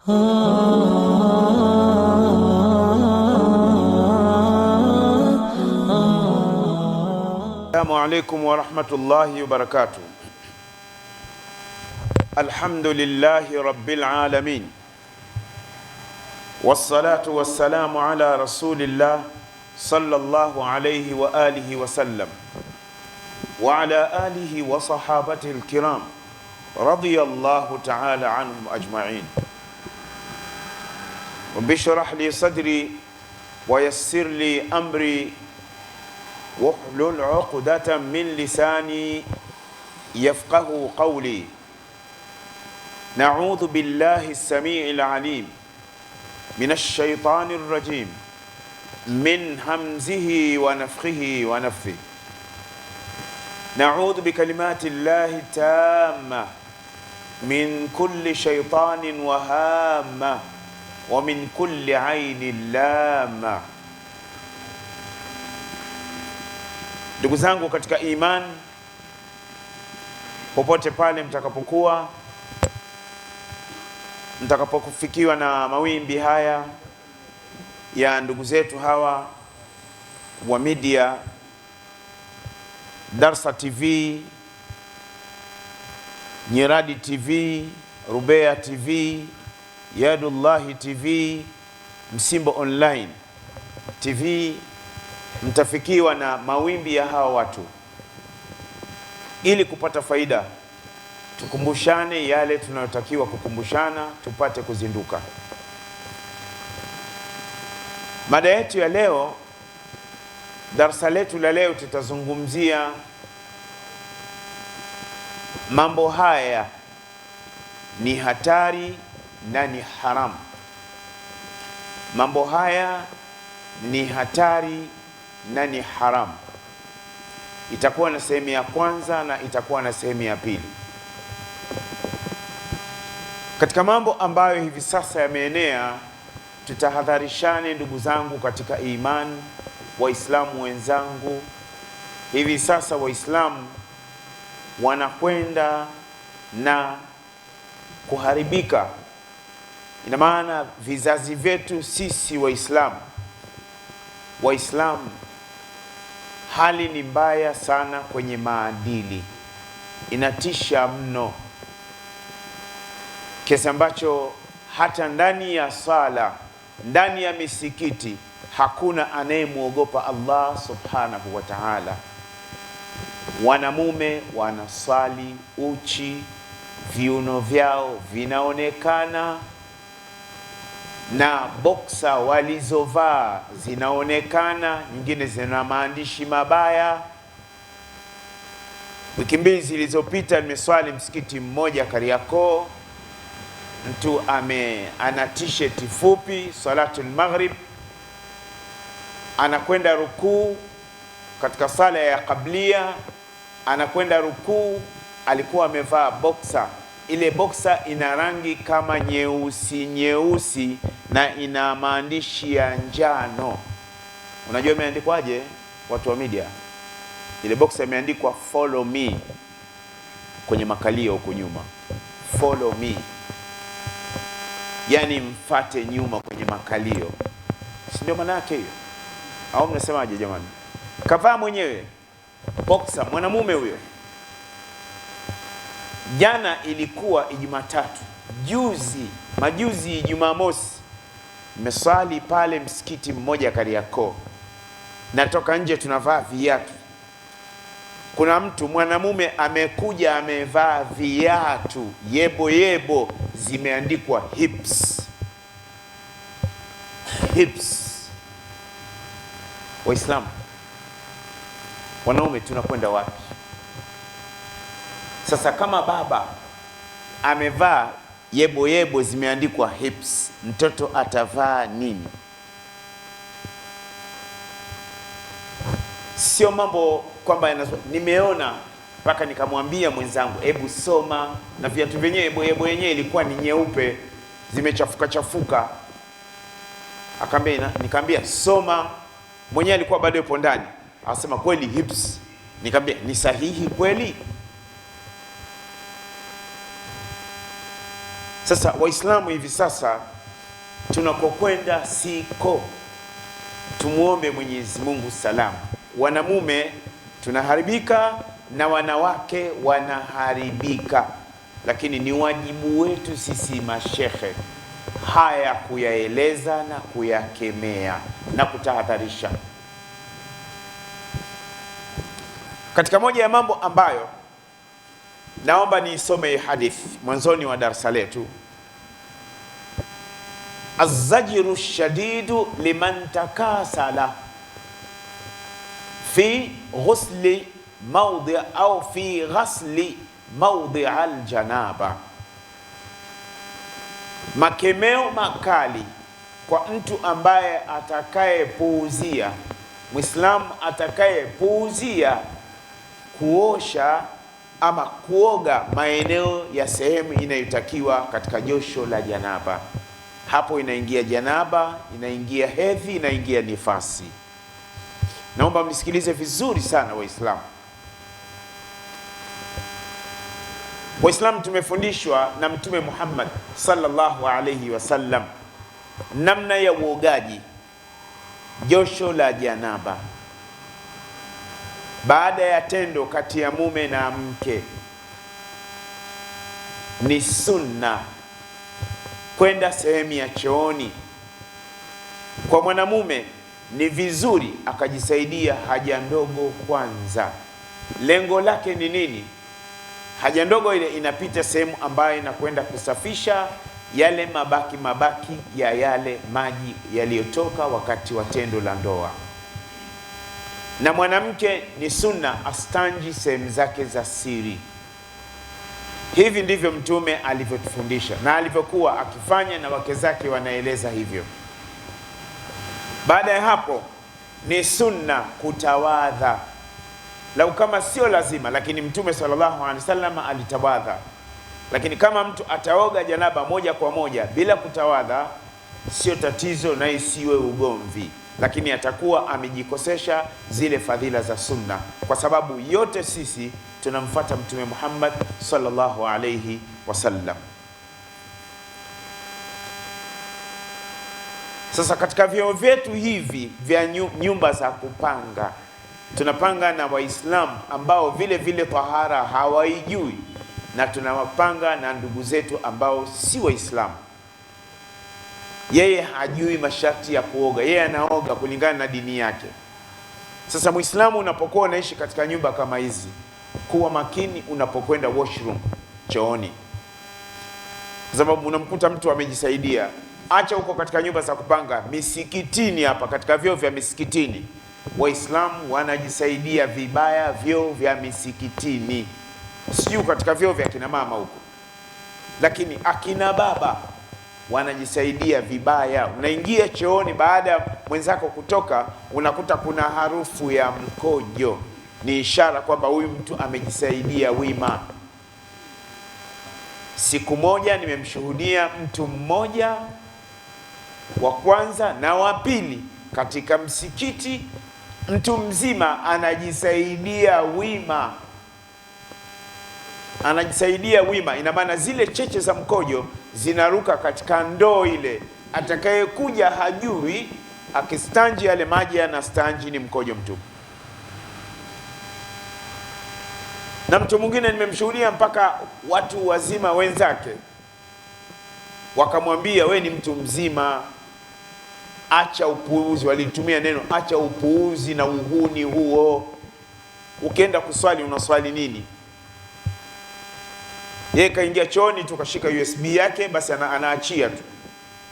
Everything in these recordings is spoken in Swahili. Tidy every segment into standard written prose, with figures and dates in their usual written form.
Assalamu alaikum wa rahmatullahi wa barakatuh. Alhamdulillahi rabbil alamin. Wassalatu wassalamu ala rasulillah sallallahu alayhi wa alihi wa sallam wa ala alihi wa sahabatihi al-kiram radiyallahu ta'ala anhum ajma'in. Rabbi shrah li sadri wa yassir li amri wahlul 'uqdatan min lisani yafqahu qawli. Na'udhu billahi as-sami'il 'alim minash shaitanir rajim min hamzihi wa nafthihi wa nafthihi. Na'udhu bi kalimati llahi tamma min kulli shaitanin wa hamma wa min kulli 'ainin lamma. Ndugu zangu katika iman, popote pale mtakapokuwa, mtakapofikiwa na mawimbi haya ya ndugu zetu hawa wa media, Darsa TV, Nyiradi TV, Rubea TV, Yadullahi TV, Msimbo Online TV, mtafikiwa na mawimbi ya hawa watu. Ili kupata faida, tukumbushane yale tunayotakiwa kukumbushana, tupate kuzinduka. Mada yetu ya leo, darsa letu la leo, tutazungumzia mambo haya ni hatari na ni haramu. Mambo haya ni hatari na ni haramu. Itakuwa na sehemu ya kwanza na itakuwa na sehemu ya pili. Katika mambo ambayo hivi sasa yameenea, tutahadharishane ndugu zangu katika imani, Waislamu wenzangu. Hivi sasa Waislamu wanakwenda na kuharibika. Ina maana vizazi vyetu sisi Waislamu, hali ni mbaya sana kwenye maadili, inatisha mno, kiasi ambacho hata ndani ya sala, ndani ya misikiti, hakuna anayemuogopa Allah subhanahu wa ta'ala. Wanamume wanaswali uchi, viuno vyao vinaonekana, na boksa walizovaa zinaonekana, nyingine zina maandishi mabaya. Wiki mbili zilizopita nimeswali msikiti mmoja Kariakoo. Mtu ana t-shirt fupi, salatul maghrib, anakwenda rukuu katika sala ya qablia, anakwenda rukuu, alikuwa amevaa boxer. Ile boxer ina rangi kama nyeusi na ina maandishi ya njano. Unajua imeandikwaje, watu wa media? Ile boxer imeandikwa follow me kwenye makalio huko nyuma. Follow me, yani mfate nyuma kwenye makalio. Si ndio maana yake hiyo? Au mnasemaje jamani? Kavaa mwenyewe boxer, mwanamume huyo. Jana ilikuwa Jumatatu, majuzi Jumamosi, nimeswali pale msikiti mmoja Kariakoo. Natoka nje, tunavaa viatu. Kuna mtu mwanamume amekuja amevaa viatu yebo zimeandikwa hips. Waislamu, wanaume tunakwenda wapi sasa? Kama baba amevaa yebo zimeandikwa hips, mtoto atavaa nini? Sio mambo kwamba nimeona mpaka nikamwambia mwenzangu hebu soma, na viatu vyenyewe yebo yenyewe ilikuwa ni nyeupe, zimechafuka. Nikamwambia soma, mwenyewe alikuwa bado yupo ndani, akasema kweli hips. Nikamwambia ni sahihi kweli? Sasa Waislamu hivi sasa tunakokwenda siko, tumuombe Mwenyezi Mungu salama. Wanamume tunaharibika na wanawake wanaharibika, lakini ni wajibu wetu sisi mashekhe haya kuyaeleza na kuyakemea na kutahadharisha. Katika moja ya mambo ambayo naomba niisome hadithi mwanzoni wa darasa letu, az-zajru shadidu liman takasala fi ghusli mawdi au fi ghasli mawdi al-janaba, makemeo makali kwa mtu ambaye atakayepuuzia, Muislamu atakayepuuzia kuosha ama kuoga maeneo ya sehemu inayotakiwa katika josho la janaba. Hapo inaingia janaba, inaingia hedhi, inaingia nifasi. Naomba mnisikilize vizuri sana Waislamu. Waislamu tumefundishwa na Mtume Muhammad sallallahu alayhi wasallam namna ya uogaji josho la janaba. Baada ya tendo kati ya mume na mke, ni sunna kwenda sehemu ya chooni. Kwa mwanamume ni vizuri akajisaidia haja ndogo kwanza. Lengo lake ni nini? Haja ndogo ile inapita sehemu ambayo inakwenda kusafisha yale mabaki ya yale maji yaliyotoka wakati wa tendo la ndoa. Na mwanamke ni sunna astanji sehemu zake za siri. Hivi ndivyo Mtume alivyotufundisha na alivyokuwa akifanya, na wake zake wanaeleza hivyo. Baada ya hapo ni sunna kutawadha, lau kama sio lazima, lakini Mtume sallallahu alaihi wasallam alitawadha. Lakini kama mtu ataoga janaba moja kwa moja bila kutawadha, sio tatizo na isiwe ugomvi, lakini atakuwa amejikosesha zile fadhila za sunna, kwa sababu yote sisi tunamfuata Mtume Muhammad sallallahu alayhi wasallam. Sasa katika vyoo vyetu hivi vya nyumba za kupanga, tunapanga na Waislamu ambao vile vile tahara hawaijui, na tunawapanga na ndugu zetu ambao si Waislamu. Yeye hajui masharti ya kuoga, yeye anaoga kulingana na dini yake. Sasa Muislamu, unapokuwa unaishi katika nyumba kama hizi, kuwa makini unapokwenda washroom, chooni, kwa sababu unamkuta mtu amejisaidia. Acha huko katika nyumba za kupanga, misikitini hapa, katika vyoo vya misikitini Waislamu wanajisaidia vibaya vyoo vya misikitini, sio katika vyoo vya kina mama huko, lakini akina baba wanajisaidia vibaya. Unaingia chooni, baada ya mwenzako kutoka unakuta kuna harufu ya mkojo, ni ishara kwamba huyu mtu amejisaidia wima. Siku moja nimemshuhudia mtu mmoja wa kwanza na wa pili katika msikiti, mtu mzima anajisaidia wima. Anajisaidia wima, ina maana zile cheche za mkojo zinaruka katika ndoo ile. Atakayekuja hajui, akistanji yale maji anastanji ni mkojo mtupu. Na mtu mwingine nimemshuhudia mpaka watu wazima wenzake wakamwambia, we ni mtu mzima, acha upuuzi. Walitumia neno acha upuuzi na uhuni huo. Ukienda kuswali unaswali nini? Yeye kaingia chooni tu kashika USB yake, basi anaachia tu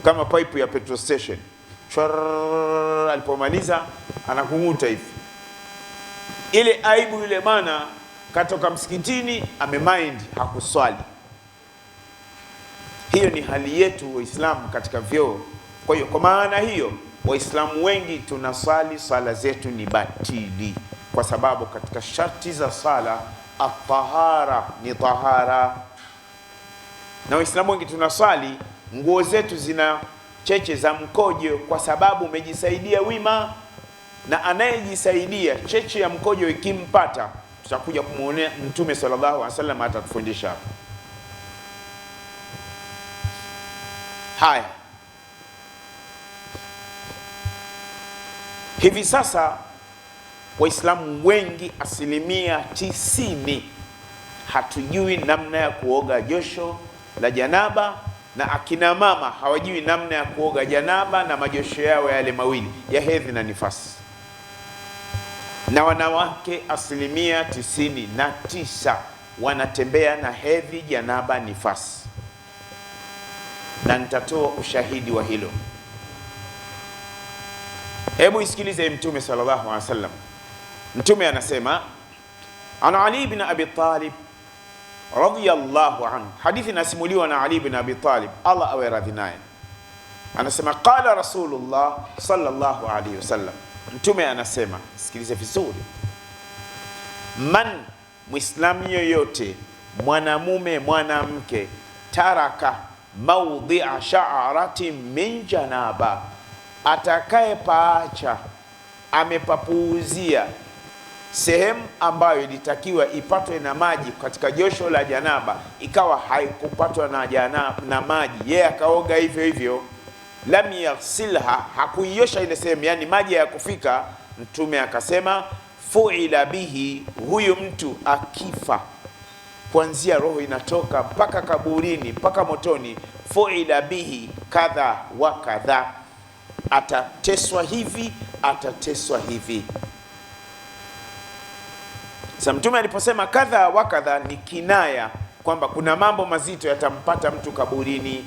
kama pipe ya petrol station. Alipomaliza anakunguta hivi. Ile aibu yule maana katoka msikitini amemind, hakuswali. Hiyo ni hali yetu Waislamu katika vyoo. Kwa hiyo kwa maana hiyo Waislamu wengi tunaswali, swala zetu ni batili, kwa sababu katika sharti za sala at-tahara ni tahara. Na Waislamu wengi tunaswali, nguo zetu zina cheche za mkojo, kwa sababu umejisaidia wima. Na anayejisaidia cheche ya mkojo ikimpata, tutakuja kumuonea Mtume sallallahu alaihi wasallam atatufundisha. Haya, hivi sasa Waislamu wengi, 90%, hatujui namna ya kuoga josho la janaba, na akina mama hawajui namna ya kuoga janaba na majosho yao yale mawili ya hedhi na nifasi, na wanawake 99% wanatembea na hedhi, janaba, nifasi, na nitatoa ushahidi wa hilo. Hebu isikilize Mtume sallallahu alaihi wasallam. Mtume anasema, ana Ali ibn Abi Talib radhiyallahu anhu, hadithi nasimuliwa na Ali ibn Abi Talib, Allah awe radhi naye, anasema qala Rasulullah sallallahu alaihi wasallam, Mtume anasema, sikilize vizuri, man, muislamu yoyote, mwanamume mwanamke, taraka maudhi'a sha'aratin min janaba, atakaye paacha, amepapuuzia sehemu ambayo ilitakiwa ipatwe na maji katika josho la janaba, ikawa haikupatwa na maji, yeye akaoga hivyo hivyo, lam yaghsilha, hakuiosha ile sehemu, yani maji hayakufika. Mtume akasema, fuila bihi, huyu mtu akifa, kuanzia roho inatoka mpaka kaburini mpaka motoni, fuila bihi kadha wa kadha, atateswa hivi, atateswa hivi. Sasa Mtume aliposema kadha wa kadha, ni kinaya kwamba kuna mambo mazito yatampata mtu kaburini.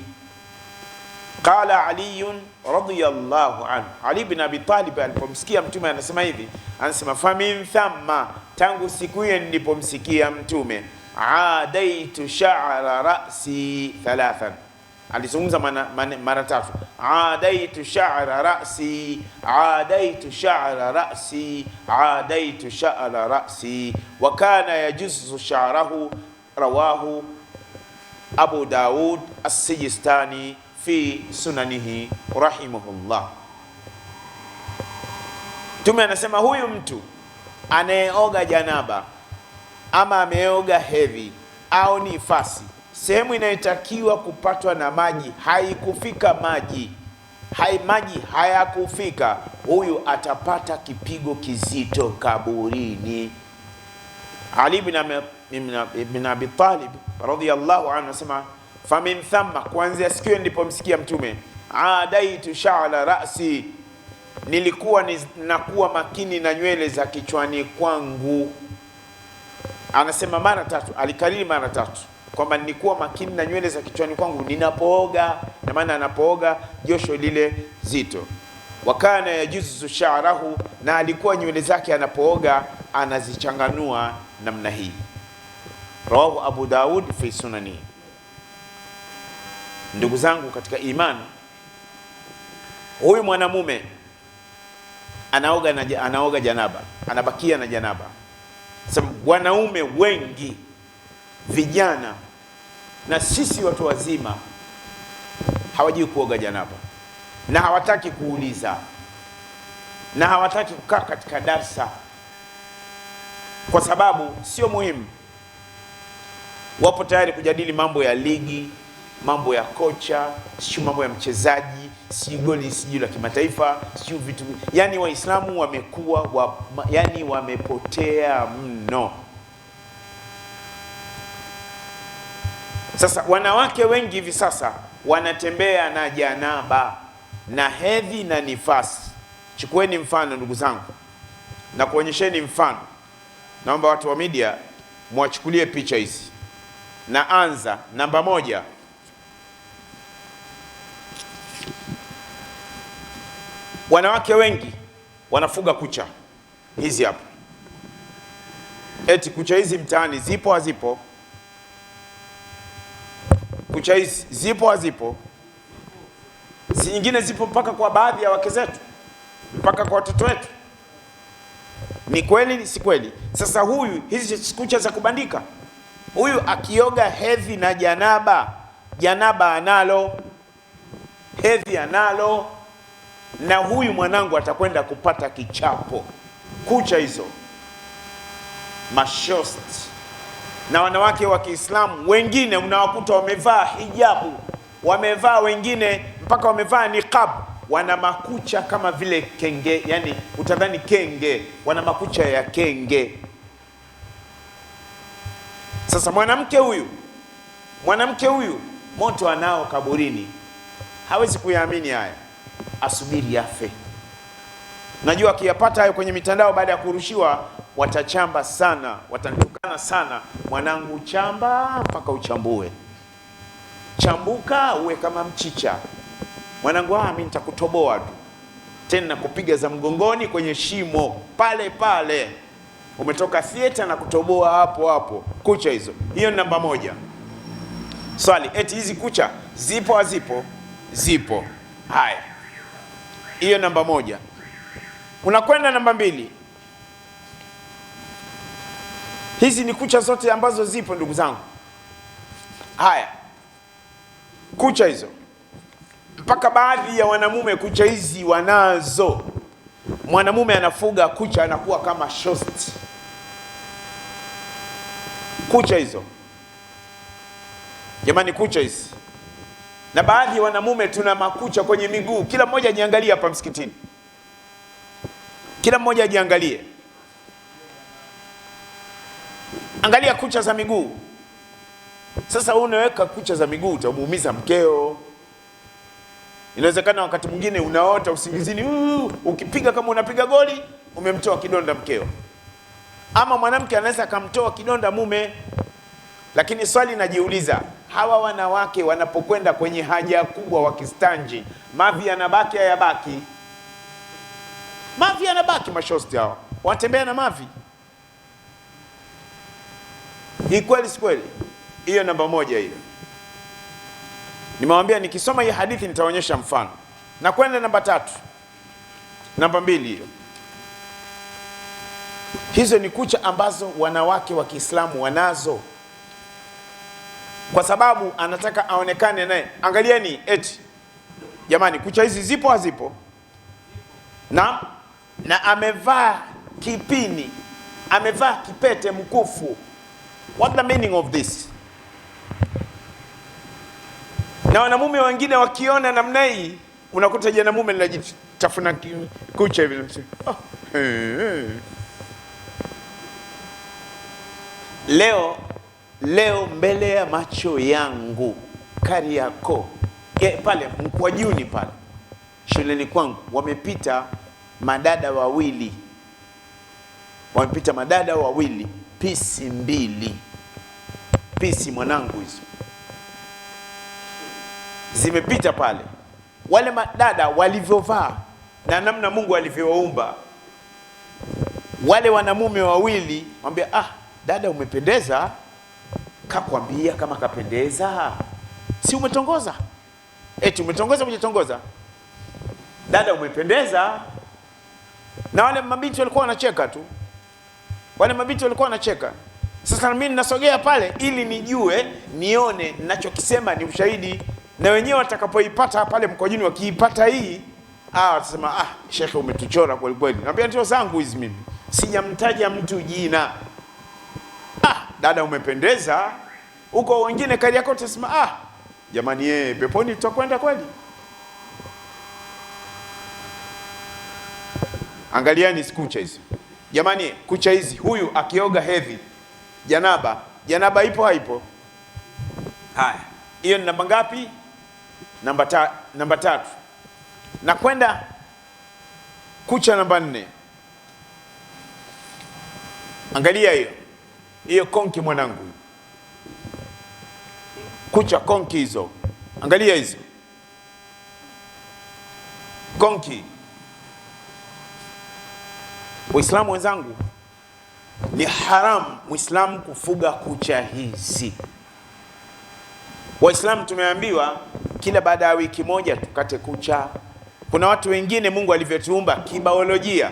Qala Ali radhiyallahu anhu, Ali bin Abi Talib alipomsikia Mtume anasema hivi, anasema famin thamma, tangu siku hiyo nilipomsikia Mtume, adaitu sha'ra ra'si thalathan, alizungumza mara tatu, adaitu sha'ra ra'si, adaitu sha'ra ra'si, adaitu sha'ra ra'si, wa kana yajuzzu sha'rahu, rawahu Abu Daud as-Sijistani fi sunanihi rahimahullah. Mtume anasema huyu mtu anayeoga janaba ama ameoga hedhi au nifasi, sehemu inayotakiwa kupatwa na maji haikufika maji, maji hayakufika, huyu atapata kipigo kizito kaburini. Ali ibn Abi Talib radhiyallahu anhu anasema, famin thamma, kuanzia siku nilipomsikia Mtume, adaitu sha'ra ra'si, nilikuwa nakuwa makini na nywele za kichwani kwangu. Anasema mara tatu, alikariri mara tatu kwamba nilikuwa makini na nywele za kichwani kwangu ninapooga, na maana anapooga josho lile zito. Wakana yajuzu sha'rahu, na alikuwa nywele zake anapooga anazichanganua namna hii. Rawahu Abu Daud fi sunani. Ndugu zangu katika imani, huyu mwanamume anaoga janaba, anabakia na janaba. Sasa wanaume wengi, vijana na sisi watu wazima, hawajui kuoga janaba, na hawataki kuuliza, na hawataki kukaa katika darsa, kwa sababu sio muhimu. Wapo tayari kujadili mambo ya ligi, mambo ya kocha, sio mambo ya mchezaji, si goli, si la kimataifa, sio vitu. Yani Waislamu wamekuwa yani wamepotea mno. Sasa wanawake wengi hivi sasa wanatembea na janaba na hedhi na nifasi. Chukueni mfano ndugu zangu, na kuonyesheni mfano. Naomba watu wa media mwachukulie picha hizi. Naanza namba 1. Wanawake wengi wanafuga kucha hizi hapa. Eti kucha hizi mtaani zipo hazipo? Kucha hizi zipo hazipo? Si nyingine zipo mpaka kwa baadhi ya wake zetu, mpaka kwa watoto wetu. Ni kweli si kweli? Sasa huyu, hizi kucha za kubandika, huyu akioga hedhi na janaba, janaba analo, hedhi analo, na huyu mwanangu atakwenda kupata kichapo. Kucha hizo mashosti. Na wanawake wa Kiislamu wengine unawakuta wamevaa hijabu, wamevaa wengine mpaka wamevaa niqab, wana makucha kama vile kenge, yani utadhani kenge, wana makucha ya kenge. Sasa mwanamke huyu moto anao kaburini, hawezi kuyaamini haya, asubiri afe. Najua akiyapata hayo kwenye mitandao baada ya kurushiwa, watachamba sana, watanitukana sana. Mwanangu, chamba mpaka uchambue, chambuka uwe kama mchicha. Mwanangu, mimi nitakutoboa tu, tena kupiga za mgongoni kwenye shimo pale pale. Umetoka theater na kutoboa hapo hapo kucha hizo. Hiyo ni namba moja. Swali, eti hizi kucha zipo hazipo? Zipo. Haya, hiyo namba moja. Unakwenda namba mbili. Hizi ni kucha zote ambazo zipo, ndugu zangu. Haya, kucha hizo, mpaka baadhi ya wanamume kucha hizi wanazo. Mwanamume anafuga kucha, anakuwa kama shosti. Kucha hizo, jamani, kucha hizi. Na baadhi ya wanamume tuna makucha kwenye miguu. Kila mmoja ajiangalie hapa msikitini, kila mmoja ajiangalie. Angalia kucha za miguu. Sasa unaweka kucha za miguu, utamuumiza mkeo. Inawezekana wakati mwingine unaota usingizini, ukipiga kama unapiga goli, umemtoa kidonda mkeo. Ama mwanamke anaweza akamtoa kidonda mume. Lakini swali najiuliza, hawa wanawake wanapokwenda kwenye haja kubwa wakistanji, mavi yanabaki hayabaki? Mavi yanabaki, mashosti hao wanatembea na mavi. Hii kweli si kweli? Hiyo namba moja hiyo. Nimewambia nikisoma hii hadithi nitaonyesha mfano. Na kwenda namba tatu. Namba mbili hiyo. Hizo ni kucha ambazo wanawake wa Kiislamu wanazo, kwa sababu anataka aonekane naye. Angalieni, eti jamani, kucha hizi zipo hazipo? Na amevaa kipini, amevaa kipete mkufu. What the meaning of this? Na wanamume wengine wakiona namna hii, unakuta jana mume linajitafuna kucha hivi. Leo mbele ya macho yangu, Kariakoo pale Mkwajuni pale shuleni kwangu, wamepita madada wawili, pisi mbili, pisi mwanangu hizo zimepita pale. Wale madada walivyovaa na namna Mungu alivyowaumba, wale wanamume wawili mwambia, dada umependeza. Kakwambia kama kapendeza? Si umetongoza? Eti umetongoza hujatongoza? Dada umependeza. Na wale mabinti walikuwa wanacheka tu. Sasa mimi ninasogea pale ili nijue, nione ninachokisema ni ushahidi. Na wenyewe watakapoipata pale Mkwajuni, wakiipata hii, watasema shekhe umetuchora kweli kweli. Naambia ndio zangu hizi mimi. Sijamtaja mtu jina. Dada umependeza. Huko wengine Kariakoo tasema, jamani peponi tutakwenda kweli. Angaliani kucha hizi. Jamani, kucha hizi, huyu akioga hedhi, janaba ipo haipo? Haya, hiyo ni namba ngapi? Namba tatu. Na kwenda kucha namba 4. Angalia hiyo konki mwanangu. Kucha konki hizo. Angalia hizo konki. Waislamu wenzangu, ni haramu Muislamu kufuga kucha hizi. Waislamu tumeambiwa kila baada ya wiki moja tukate kucha. Kuna watu wengine Mungu alivyotuumba kibiolojia,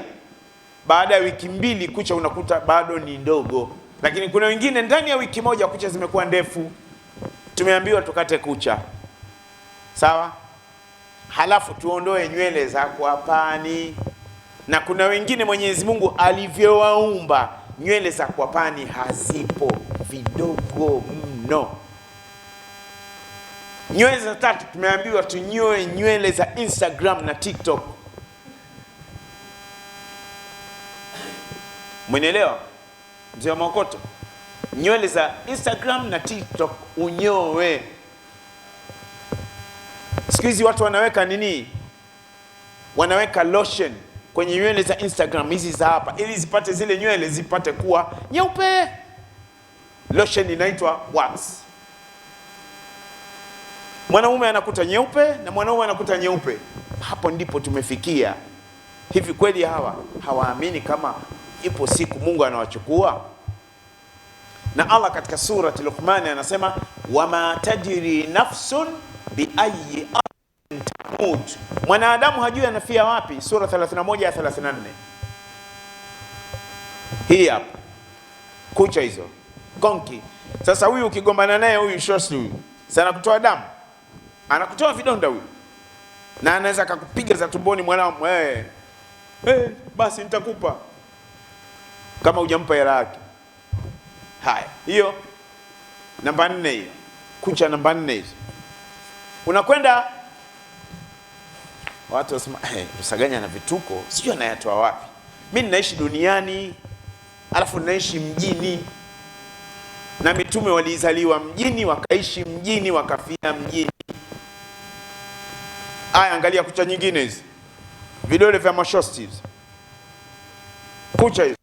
baada ya wiki 2 kucha unakuta bado ni ndogo. Lakini kuna wengine ndani ya wiki moja kucha zimekuwa ndefu. Tumeambiwa tukate kucha. Sawa? Halafu tuondoe nywele za kwapani. Na kuna wengine Mwenyezi Mungu alivyowaumba nywele za kwapani hazipo, vidogo mno. Nywele za tatu tumeambiwa tunyoe nywele za Instagram na TikTok. Mwenelewa mzee wa Makoto? Nywele za Instagram na TikTok unyoe. Siku hizi watu wanaweka nini? Wanaweka lotion kwenye nywele za Instagram hizi za hapa, ili zipate zile nywele zipate kuwa nyeupe. Lotion inaitwa wax. Mwanaume anakuta nyeupe na mwanaume anakuta nyeupe. Hapo ndipo tumefikia. Hivi kweli hawa hawaamini kama ipo siku Mungu anawachukua? Na Allah katika surati Luqman anasema wama tajri nafsun bi ayi ardhin tamut. Mwanadamu hajui anafia wapi. Sura 31 ya 34. Hii hapa kucha hizo konki. Sasa huyu ukigombana naye huyu shosi huyu sana kutoa damu, anakutoa vidonda huyu, na anaweza kukupiga za tumboni mwanangu, basi nitakupa kama hujampa hela yake. Haya, hiyo namba 4 hiyo. Kucha namba 4 hizo. Unakwenda watu wasema Msaganya na vituko, sijui anayatoa wapi. Mimi ninaishi duniani, alafu ninaishi mjini. Na mitume walizaliwa mjini, wakaishi mjini, wakafia mjini. Aya, angalia kucha nyingine hizi. Vidole vya mashosti hizi. Kucha hizi.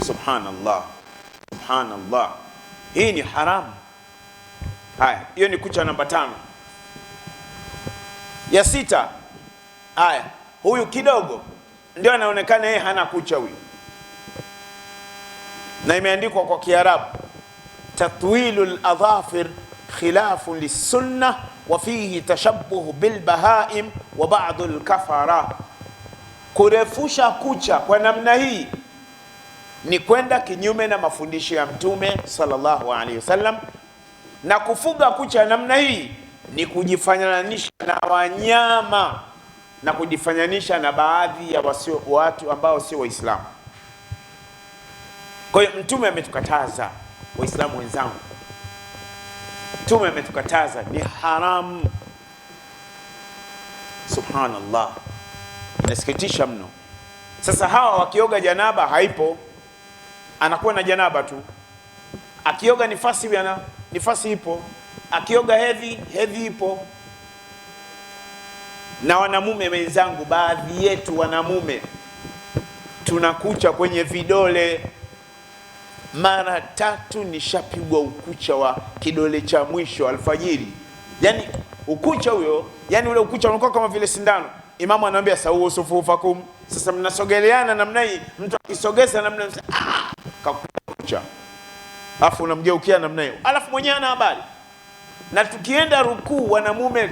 Subhanallah. Subhanallah. Hii ni haramu. Haya, hiyo ni kucha namba 5. Ya 6. Haya, huyu kidogo ndio anaonekana yeye hana kucha huyu. Na imeandikwa kwa Kiarabu tatwilul adhafir khilafun lis-sunnah wa fihi tashabbuh bil bahaim wa ba'dul kafara. Kurefusha kucha kwa namna hii ni kwenda kinyume na mafundisho ya Mtume sallallahu alaihi wasallam, na kufuga kucha namna hii ni kujifananisha na wanyama na kujifananisha na baadhi ya watu ambao sio Waislamu. Kwa hiyo Mtume ametukataza, Waislamu wenzangu, Mtume ametukataza, ni haramu. Subhanallah, inasikitisha mno. Sasa hawa wakioga janaba haipo, anakuwa na janaba tu. Akioga nifasi ipo, akioga hedhi ipo. Na wanamume wenzangu, baadhi yetu wanamume tunakucha kwenye vidole. Mara 3 nishapigwa ukucha wa kidole cha mwisho alfajiri. Yani ukucha huyo, yani ule ukucha unakuwa kama vile sindano. Imamu anaambia sawu sufufakum. Sasa mnasogeleana namna hii, mtu akisogeza namna hii, kakucha. Alafu unamgeukia namna hiyo. Alafu mwenyewe ana habari. Na tukienda rukuu, wanamume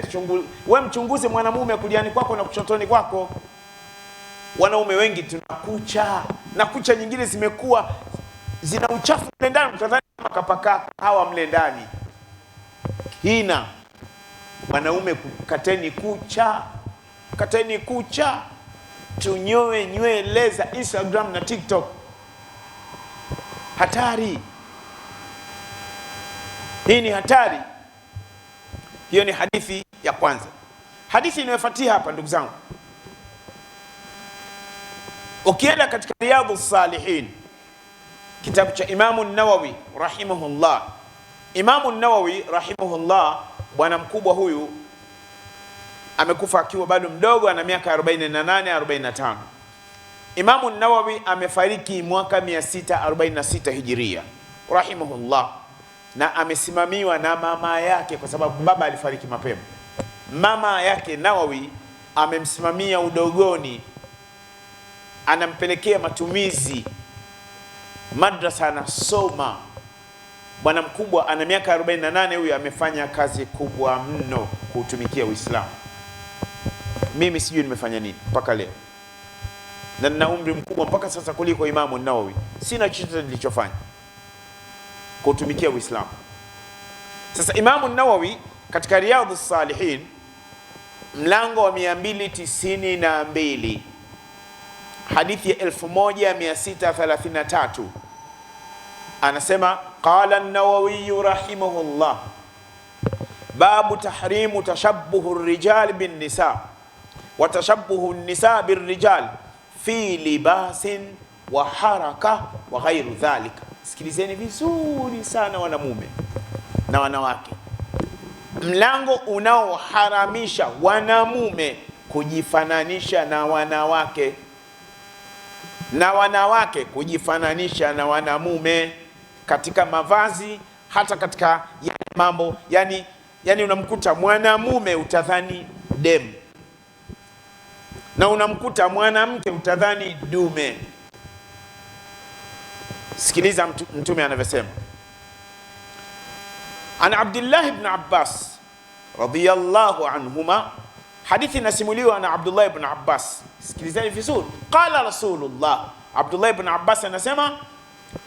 wewe mchunguze mwanamume kuliani kwako na kushotoni kwako. Wanaume wengi tunakucha, na kucha nyingine zimekuwa zina uchafu mle ndani, mtadhani kama kapaka hawa mle ndani. Hina wanaume, kateni kucha, kateni kucha, tunyoe nywele za Instagram na TikTok. Hatari hii, ni hatari. Hiyo ni hadithi ya kwanza. Hadithi inayofuatia hapa, ndugu zangu, ukienda katika Riyadhus Salihin, kitabu cha Imamu Nawawi rahimahullah. Imamu Nawawi rahimahullah, bwana mkubwa huyu, amekufa akiwa bado mdogo, ana miaka 48 45. Imamu Nawawi amefariki mwaka 646 Hijiria rahimahullah, na amesimamiwa na mama yake, kwa sababu baba alifariki mapema. Mama yake Nawawi amemsimamia udogoni, anampelekea matumizi, madrasa anasoma. Bwana mkubwa ana miaka 48, huyu amefanya kazi kubwa mno kuutumikia Uislamu. Mimi sijui nimefanya nini mpaka leo, na nina umri mkubwa mpaka sasa kuliko Imamu Nawawi. Sina chochote nilichofanya kuutumikia Uislamu. Sasa Imamu Nawawi katika Riyadhus Salihin, mlango wa 292, hadithi ya 1633, anasema qala an-Nawawi rahimahullah, babu tahrimu tashabbuhu rijal bin nisa wa tashabbuhu nisa bir rijal fi libasin wa haraka wa ghairu dhalika. Sikilizeni vizuri sana wanamume na wanawake, mlango unaoharamisha wanamume kujifananisha na wanawake na wanawake kujifananisha na wanamume katika mavazi, hata katika mambo. Yani unamkuta mwanamume utadhani dem, na unamkuta mwanamke utadhani dume. Sikiliza mtume anavyosema. An Abdullah ibn Abbas radiyallahu anhuma, hadithi nasimuliwa na Abdullah ibn Abbas. Sikilizeni vizuri. Qala Rasulullah, Abdullah ibn Abbas anasema,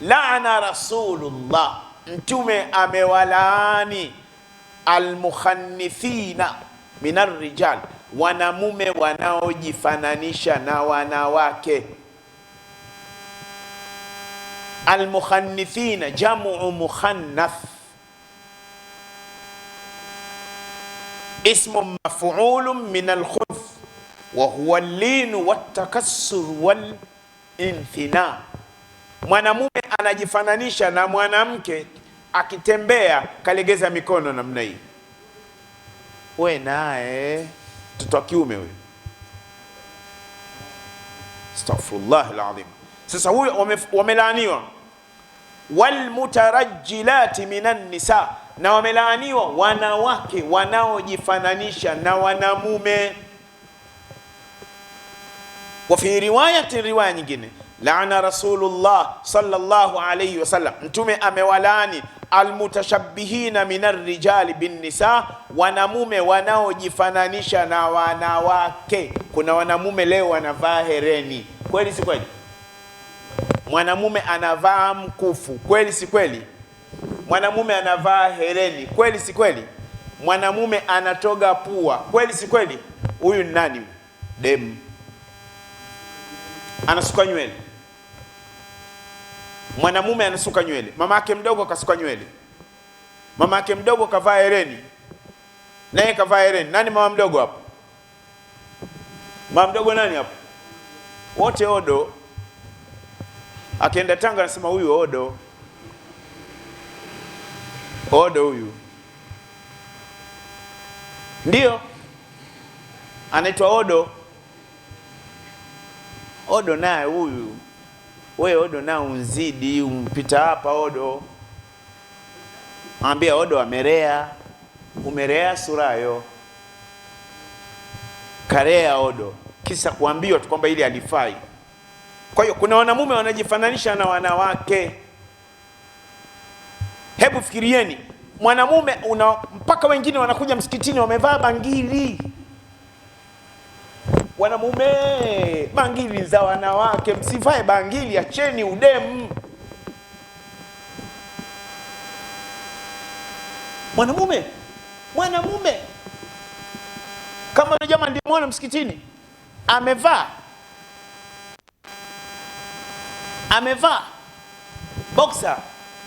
laana Rasulullah, mtume amewalaani almukhannithina minar rijal, wanamume wanaojifananisha na wanawake. Almukhannithina jamu mukhannath, ismu maf'ulun min alkhunth wa huwa al-lin wat-takassur wal-inthina. Mwanamume anajifananisha na mwanamke, akitembea kalegeza mikono namna hii. We naye mtoto wa kiume huyo, astaghfirullah alazim. Sasa huyo wamelaaniwa. Wal mutarajjilati minan nisa, na wamelaaniwa wanawake wanaojifananisha na wanamume. Wa fi riwayati, riwaya nyingine, laana Rasulullah sallallahu alayhi wasallam, mtume amewalaani almutashabbihina minar rijali bin nisa, wanamume wanaojifananisha na wanawake. Kuna wanamume leo wanavaa hereni, kweli si kweli? Mwanamume anavaa mkufu, kweli si kweli? Mwanamume anavaa hereni, kweli si kweli? Mwanamume anatoga pua, kweli si kweli? Huyu ni nani? Dem. Anasuka nywele. Mwanamume anasuka nywele. Mama yake mdogo kasuka nywele. Mama yake mdogo kavaa hereni, naye kavaa hereni. Nani mama mdogo hapo? Mama mdogo nani hapo? Wote odo. Akienda Tanga anasema huyu odo. Odo huyu. Ndio anaitwa odo. Odo naye huyu. We odo na unzidi, umpita hapa odo. Ambia odo amerea. Umerea surayo. Karea odo. Kisa kuambiwa tu kwamba ili alifai. Kwa hiyo kuna wanamume wanajifananisha na wanawake. Hebu fikirieni, mwanamume mpaka wengine wanakuja msikitini wamevaa bangili. Wanamume, bangili za wanawake, msivae bangili, acheni udemu. Mwanamume kama jamaa ndiye mwana msikitini amevaa boxer,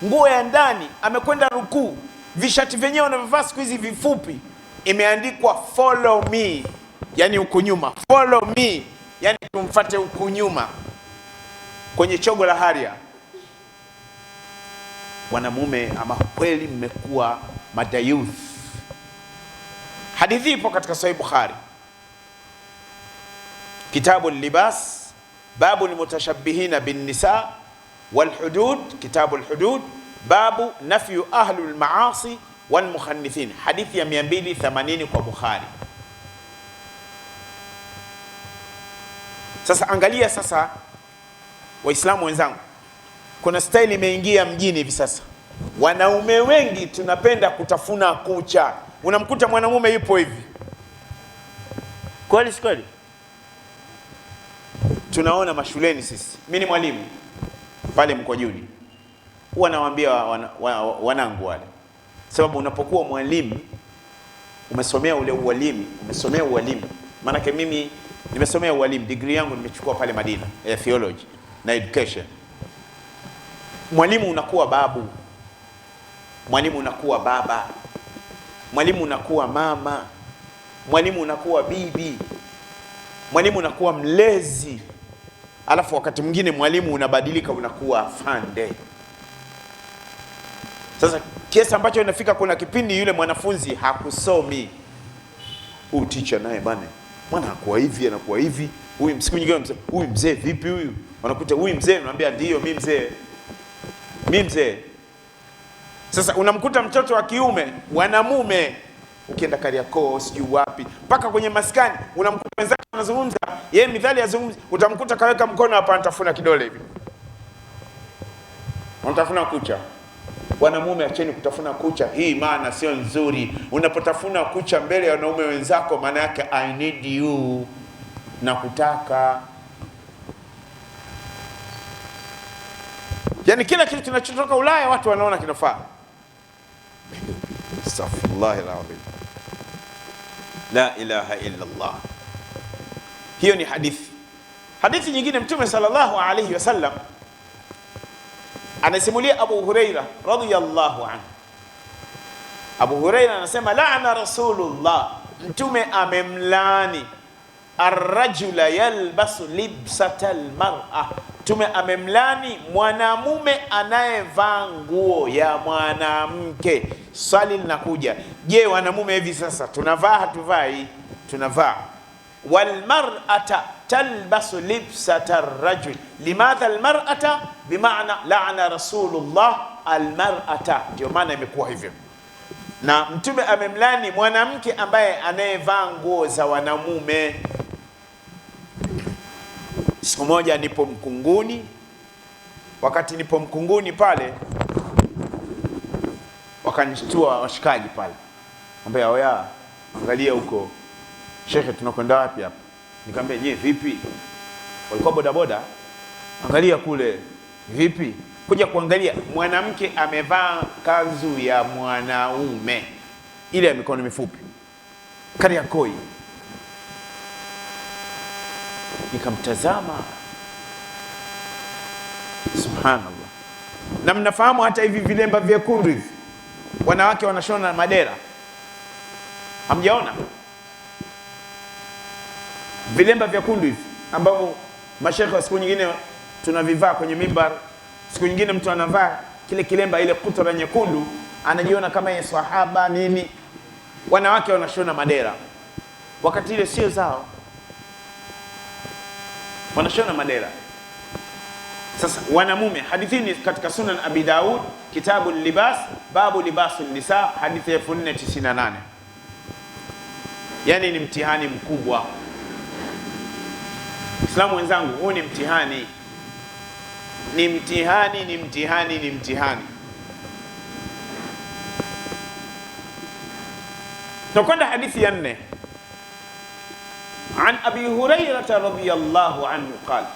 nguo ya ndani, amekwenda rukuu, vishati vyenyewe wanavaa siku hizi vifupi, imeandikwa follow me, yani huku nyuma, follow me, yani tumfuate huku nyuma kwenye chogo la haria. Wanamume ama kweli mmekuwa madayuth. Hadithi ipo katika Sahih Bukhari, kitabu libas, babu mutashabbihina bin nisa wal hudud, kitabu al hudud, babu nafyu ahlul maasi wal mukhannithin, hadithi ya 280 kwa Bukhari. Sasa angalia sasa, Waislamu wenzangu, kuna style imeingia mjini hivi sasa. Wanaume wengi tunapenda kutafuna kucha. Unamkuta mwanamume yupo hivi. Kweli si kweli? Tunaona mashuleni sisi. Mimi ni mwalimu pale Mkwajuni. Huwa nawaambia wanangu wale, sababu unapokuwa mwalimu umesomea ualimu. Maana mimi nimesomea ualimu, degree yangu nimechukua pale Madina ya theology na education. Mwalimu unakuwa babu, mwalimu unakuwa baba, mwalimu unakuwa mama, mwalimu unakuwa bibi, mwalimu unakuwa mlezi, alafu wakati mwingine mwalimu unabadilika unakuwa afande. Sasa kiasi ambacho inafika kuna kipindi yule mwanafunzi hakusomi. Huyu teacher naye bana, mwana anakuwa hivi, anakuwa hivi. Huyu siku nyingine mzee, huyu mzee vipi huyu? Wanakuta huyu mzee, unamwambia ndio mimi mzee. Mimi mzee. Sasa unamkuta mtoto wa kiume, wanamume, ukienda Kariakoo sijui wapi, mpaka kwenye maskani unamkuta wenzake wanazungumza, yeye mithali yazungumza, utamkuta kaweka mkono hapa anatafuna kidole hivi. Unatafuna kucha. Wanamume acheni kutafuna kucha, hii maana sio nzuri. Unapotafuna kucha mbele ya wanaume wenzako, maana yake I need you, na kutaka. Yani kila kitu kinachotoka Ulaya watu wanaona kinafaa. Astaghfirullah alazim. La ilaha illa Allah. Hiyo ni hadithi. Hadithi nyingine, Mtume sallallahu alayhi wasallam anasimulia Abu Huraira radhiyallahu anhu. Abu Huraira anasema la'ana Rasulullah, Mtume amemlani ar-rajula yalbasu libsata al-mar'a, Mtume amemlani mwanamume anayevaa nguo ya mwanamke. Swali linakuja, je, wanamume hivi sasa tunavaa hatuvai? Tunavaa. Wal mar'ata talbasu libsata ar-rajul. Limadha al-mar'ata? Bimaana la'ana Rasulullah al-mar'ata, ndio maana imekuwa hivyo. Na Mtume amemlani mwanamke ambaye anayevaa nguo za wanamume. Siku moja nipo Mkunguni, wakati nipo Mkunguni pale, wakanishtua washikaji pale. Ambia oya, angalia huko. Shekhe, tunakwenda wapi hapa? Nikamwambia, "Je, vipi?" Walikuwa bodaboda. Angalia kule. Vipi? Kuja kuangalia mwanamke amevaa kanzu ya mwanaume, ile ya mikono mifupi. Kariakoo. Nikamtazama. Subhanallah. Na mnafahamu hata hivi vilemba vyekundu hivi wanawake wanashona madera, hamjaona? Vilemba vyekundu hivi ambavyo mashekhe wa siku nyingine tunavivaa kwenye mimbar. Siku nyingine mtu anavaa kile kilemba, ile kutora nyekundu, anajiona kama yeye sahaba nini. Wanawake wanashona madera, wakati ile sio zao, wanashona madera. Sasa wanamume, hadithi ni katika Sunan Abi Daud, kitabu libas, babu libasu nisa, hadithi ya 498. Yani ni mtihani mkubwa. Islamu wenzangu, huu ni mtihani. Ni mtihani, ni mtihani, ni mtihani. Tunakwenda hadithi ya 4. An Abi Hurairah radhiyallahu anhu qala,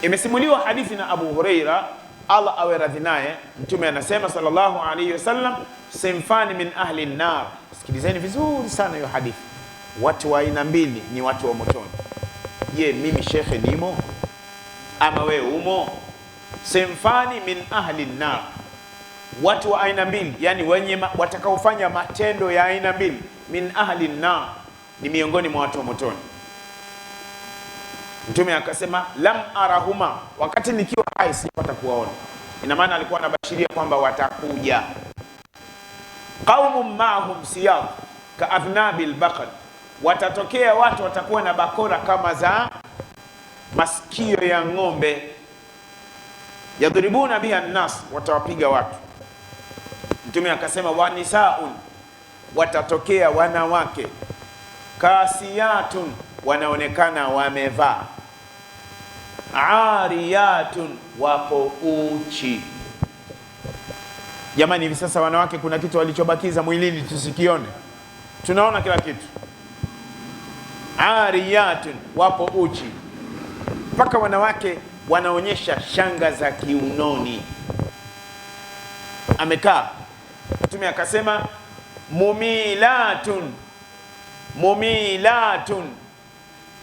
imesimuliwa hadithi na Abu Huraira, Allah awe radhi naye. Mtume anasema sallallahu alayhi wasallam, sinfani min ahli an-nar. Sikilizeni vizuri sana hiyo hadithi. Watu wa aina mbili ni watu wa motoni. Je, mimi shekhe nimo ama wewe umo? Sinfani min ahli an-nar, watu wa aina mbili, yani wenye watakaofanya matendo ya aina mbili. Min ahli an-nar, ni miongoni mwa watu wa motoni. Mtume akasema lam arahuma, wakati nikiwa hai sipata kuwaona. Ina maana alikuwa anabashiria kwamba watakuja. Qaumun ma'hum siyad ka adhnabil baqar, watatokea watu watakuwa na bakora kama za masikio ya ng'ombe. Yadribuna biha an-nas, watawapiga watu. Mtume akasema wa nisaun, watatokea wanawake. Kasiyatun, wanaonekana wamevaa. Ariyatun, wapo uchi. Jamani, hivi sasa wanawake kuna kitu walichobakiza mwilini tusikione? Tunaona kila kitu. Ariyatun, wapo uchi. Mpaka wanawake wanaonyesha shanga za kiunoni. Amekaa. Mtume akasema mumilatun, mumilatun,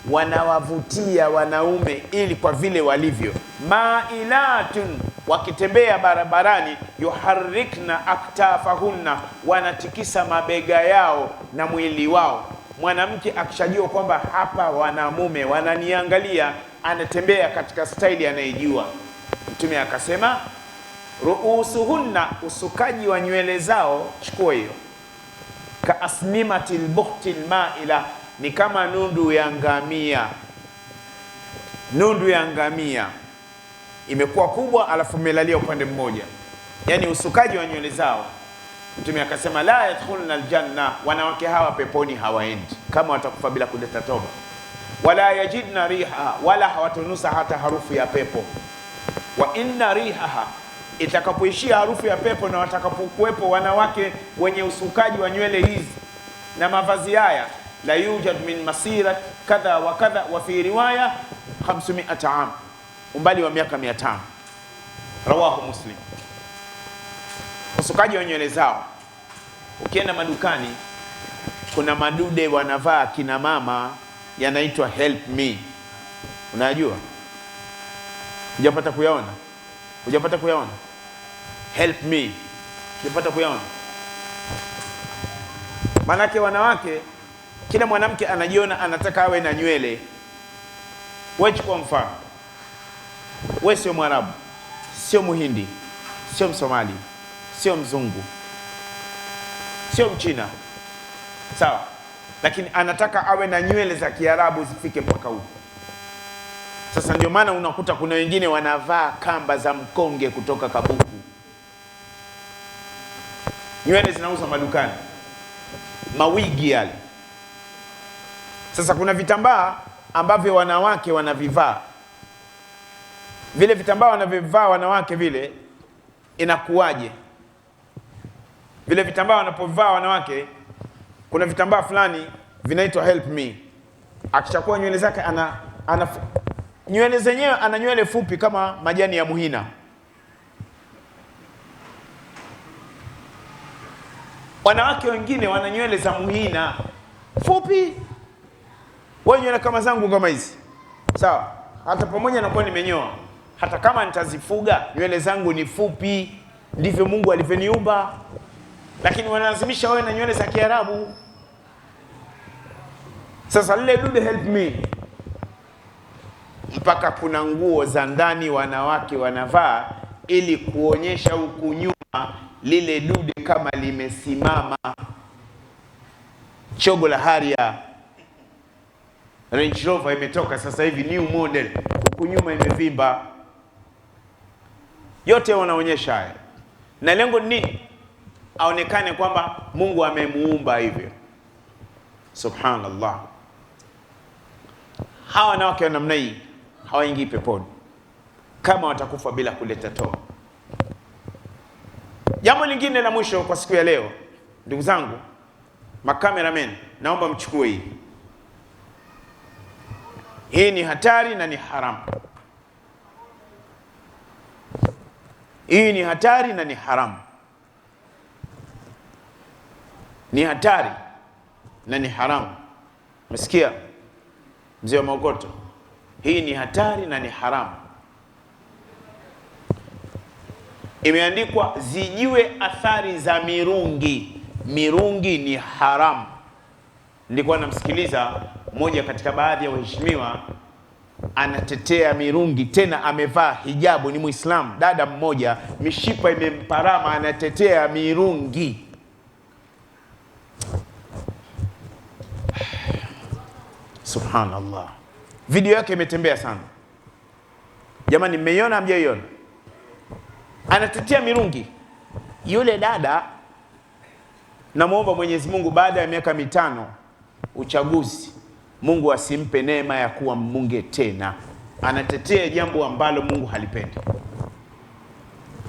wanawavutia wanaume ili kwa vile walivyo. Mailatun, wakitembea barabarani, yuharrikna aktafahunna, wanatikisa mabega yao na mwili wao. Mwanamke akishajua kwamba hapa wanamume wananiangalia, anatembea katika staili anayejua. Mtume akasema ruusuhunna, usukaji wa nywele zao, chukua hiyo, ka asnimatil buhtil maila, ni kama nundu ya ngamia. Nundu ya ngamia imekuwa kubwa alafu imelalia upande mmoja, yani usukaji wa nywele zao. Mtume akasema la yadkhuluna aljanna, wanawake hawa peponi hawaendi kama watakufa bila kuleta toba. Wala yajidna riha, wala hawatonusa hata harufu ya pepo. Wa inna rihaha, itakapoishia harufu ya pepo na watakapokuwepo wanawake wenye usukaji wa nywele hizi na mavazi haya, la yujad min masirat kadha wa kadha, wa fi riwaya 500 am, umbali wa miaka 500. Rawahu Muslim. Usukaji wa nywele zao. Ukienda madukani kuna madude wanavaa kina mama, yanaitwa help me. Unajua? Hujapata kuyaona? Hujapata kuyaona? Help me. Hujapata kuyaona? Manake wanawake, kila mwanamke anajiona anataka awe na nywele. Wewe kwa mfano, wewe sio Mwarabu, sio Muhindi, sio Msomali, sio Mzungu, sio Mchina, sawa, lakini anataka awe na nywele za Kiarabu zifike mpaka huko. Sasa ndio maana unakuta kuna wengine wanavaa kamba za mkonge kutoka Kabuku. Nywele zinauzwa madukani, mawigi yale. Sasa kuna vitambaa ambavyo wanawake wanavivaa. Vile vitambaa wanavivaa wanawake vile, inakuwaje? Vile vitambaa wanapovaa wanawake, kuna vitambaa fulani vinaitwa help me. Akishakuwa nywele zake ana nywele zenyewe, ana nywele fupi kama majani ya muhina. Wanawake wengine wana nywele za muhina fupi. Wewe nywele kama zangu kama hizi, sawa, hata pamoja na kuwa nimenyoa, hata kama nitazifuga nywele zangu ni fupi, ndivyo Mungu alivyoniumba. Lakini wanalazimisha wawe na nywele za Kiarabu. Sasa lile dude help me, mpaka kuna nguo za ndani wanawake wanavaa ili kuonyesha huku nyuma lile dude kama limesimama. Chogo la Harrier, Range Rover imetoka sasa hivi new model, huku nyuma imevimba. Yote wanaonyesha haya, na lengo ni nini? Aonekane kwamba Mungu amemuumba hivyo. Subhanallah. Hawa wanawake wa namna hii hawaingii peponi kama watakufa bila kuleta toba. Jambo lingine la mwisho kwa siku ya leo, ndugu zangu makameramen, naomba mchukue hii. Hii ni hatari na ni haramu. Hii ni hatari na ni haramu. Ni hatari na ni haramu. Umesikia mzee wa Maokoto? Hii ni hatari na ni haramu. Imeandikwa zijue athari za mirungi. Mirungi ni haramu. Nilikuwa namsikiliza mmoja katika baadhi ya waheshimiwa anatetea mirungi, tena amevaa hijabu, ni Muislamu, dada mmoja, mishipa imemparama, anatetea mirungi. Subhanallah. Video yake imetembea sana. Jamani, mmeiona hamjaiona? Anatetea mirungi. Yule dada, namuomba Mwenyezi Mungu baada ya miaka 5 uchaguzi, Mungu asimpe neema ya kuwa mbunge tena. Anatetea jambo ambalo Mungu halipendi.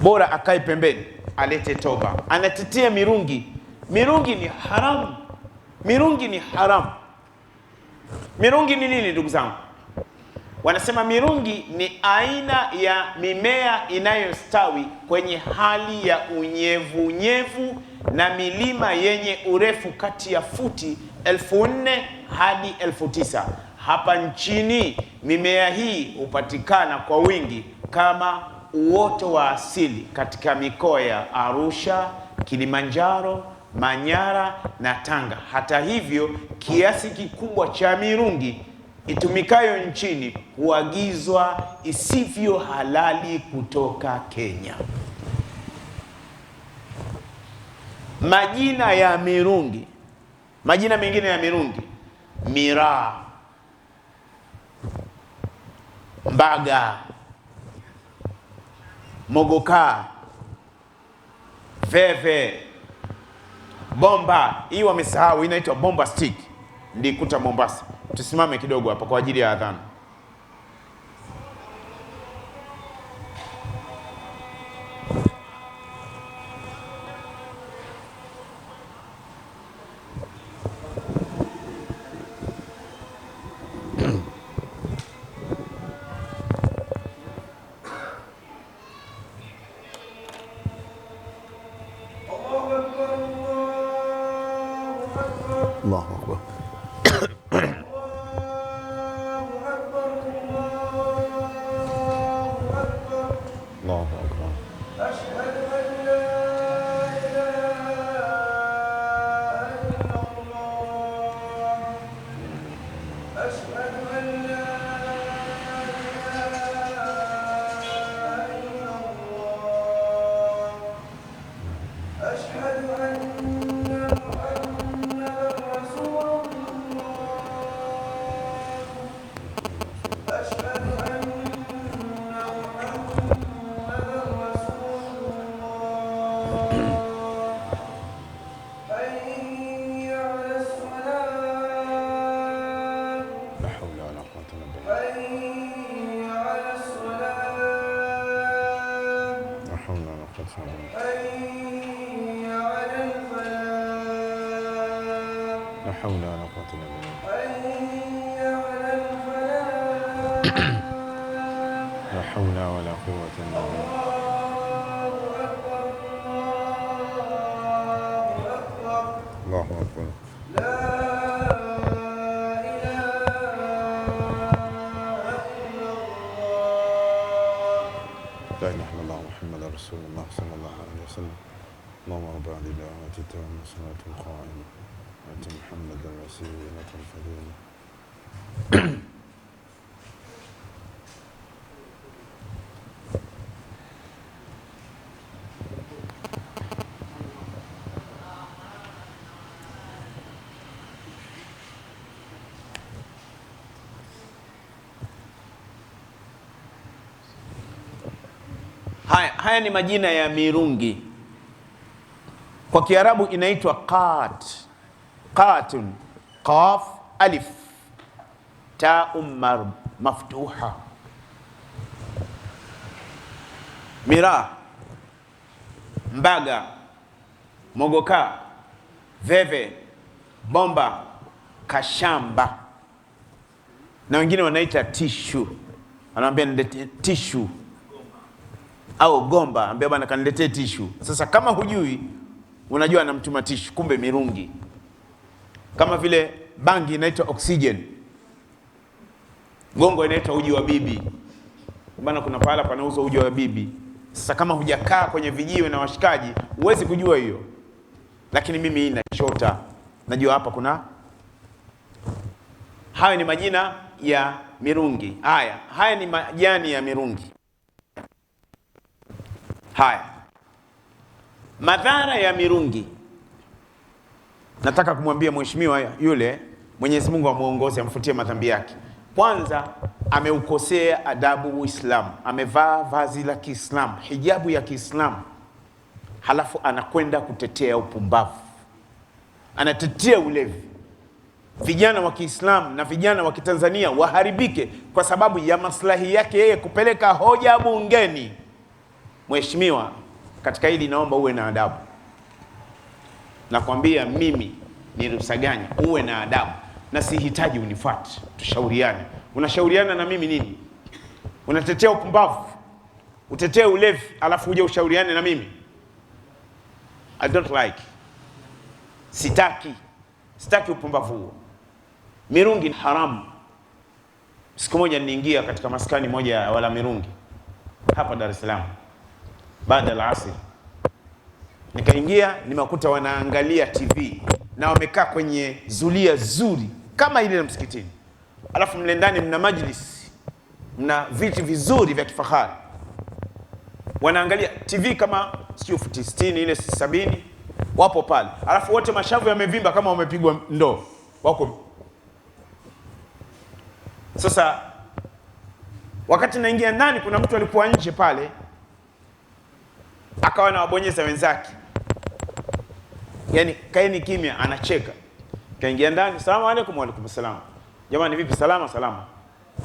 Bora akae pembeni, alete toba. Anatetea mirungi. Mirungi ni haramu. Mirungi ni haramu. Mirungi ni nini ndugu zangu? Wanasema mirungi ni aina ya mimea inayostawi kwenye hali ya unyevu na milima yenye urefu kati ya futi 4,000 hadi 9,000. Hapa nchini mimea hii hupatikana kwa wingi kama uoto wa asili katika mikoa ya Arusha, Kilimanjaro, Manyara na Tanga. Hata hivyo, kiasi kikubwa cha mirungi itumikayo nchini huagizwa isivyo halali kutoka Kenya. Majina ya mirungi, majina mengine ya mirungi: miraa, mbaga, mogoka, veve, bomba. Hii wamesahau, inaitwa bomba stick, ndikuta Mombasa. Tusimame kidogo hapa kwa ajili ya adhana. Allahu Akbar. Allahu Akbar. Ashhadu an la ilaha illallah. Ashhadu an la ilaha illallah. Ashhadu anna لا حول ولا قوة إلا بالله. لا حول ولا قوة إلا بالله. الله أكبر. لا إله إلا الله محمد رسول الله صلى الله عليه وسلم. اللهم رب هذه الدعوات التامة والصلاة القائمة آت محمد الوسيلة الفضيلة. Haya ni majina ya mirungi. Kwa Kiarabu inaitwa qat. Qatun, qaf, alif, ta maftuha. Miraa, mbaga, mogoka, veve, bomba, kashamba, na wengine wanaita tishu. Anaambia nilete tishu au gomba, ambia bwana kaniletee tishu. Sasa kama hujui, unajua anamtuma tishu, kumbe mirungi. Kama vile bangi inaitwa oxygen, gongo inaitwa uji wa bibi. Bwana kuna pahala panauza uji wa bibi. Sasa kama hujakaa kwenye vijiwe na washikaji, huwezi kujua hiyo. Lakini mimi hii nachota, najua hapa kuna. Haya ni majina ya mirungi. Haya ni majani ya mirungi. Haya, madhara ya mirungi. Nataka kumwambia mheshimiwa yule, Mwenyezi Mungu amuongoze, amfutie madhambi yake. Kwanza, ameukosea adabu Uislamu. Amevaa vazi la Kiislamu, hijabu ya Kiislamu, halafu anakwenda kutetea upumbavu, anatetea ulevi. Vijana wa Kiislamu na vijana wa Kitanzania waharibike kwa sababu ya maslahi yake yeye kupeleka hoja bungeni. Mheshimiwa, katika hili naomba uwe na adabu. Nakwambia mimi ni Rusaganya, uwe na adabu, na sihitaji unifuate tushauriane. Unashauriana na mimi nini? Unatetea upumbavu, utetee ulevi, alafu uje ushauriane na mimi? I don't like. Sitaki upumbavu huo. Mirungi haramu. Siku moja niliingia katika maskani moja wala mirungi. hapa Dar es Salaam baada ya asr. Nikaingia nimekuta wanaangalia TV na wamekaa kwenye zulia zuri kama ile ya msikitini. Alafu mle ndani mna majlis, mna viti vizuri vya kifahari. Wanaangalia TV kama sio futi 60 ile 70, wapo pale. Alafu wote mashavu yamevimba kama wamepigwa ndoo. Wako. Sasa wakati naingia ndani kuna mtu alikuwa nje pale akawa na wabonyeza wenzake. Yaani kaeni kimya, anacheka. Kaingia ndani, salamu alaykum. Wa alaykum salaam. Jamani vipi? Salama salama.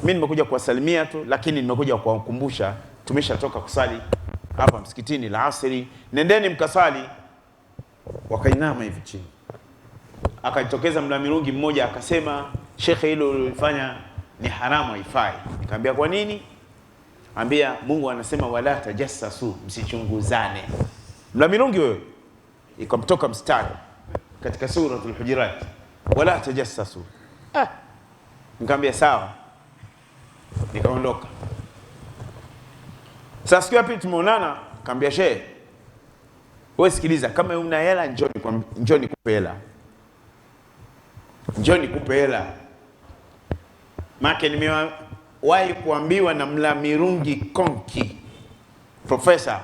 Mimi nimekuja kuwasalimia tu, lakini nimekuja kuwakumbusha tumeshatoka kusali hapa msikitini la asri, nendeni mkasali. Wakainama hivi chini. Akajitokeza mlamirungi mmoja akasema, shekhe, hilo ulifanya ni haramu, haifai. Nikamwambia kwa nini? Ambia Mungu anasema wala tajassasu, msichunguzane. Mlamirungi wewe. Ikamtoka mstari katika suratul Hujurat, wala tajassasu. Nikamwambia sawa. Nikaondoka. Sasa siku ya pili tumeonana, nikamwambia shehe, wewe sikiliza, kama una hela njoni kupe hela. Njoni kupe hela. Maana nimewahi kuambiwa na Mlamirungi Konki profesa,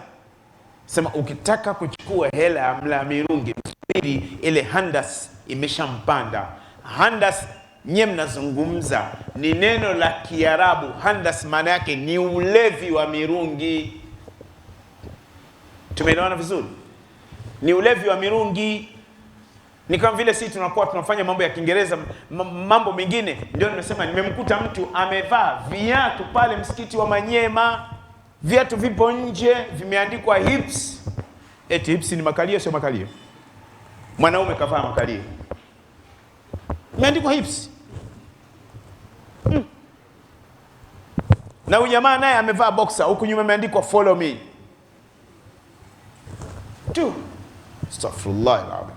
sema ukitaka kuchukua hela ya Mlamirungi msubiri ile handas imeshampanda. Handas nye mnazungumza ni neno la Kiarabu. Handas maana yake ni ulevi wa mirungi. Tumeelewana vizuri? Ni ulevi wa mirungi. Ni kama vile sisi tunakuwa tunafanya mambo ya Kiingereza, mambo mengine. Ndio nimesema nimemkuta mtu amevaa viatu pale msikiti wa Manyema. Viatu vipo nje vimeandikwa hips. Eti hips ni makalio, sio makalio. Mwanaume kavaa makalio. Imeandikwa hips. Na huyu jamaa naye amevaa boxer, huku nyuma imeandikwa follow me. Tu. Astaghfirullah alazim.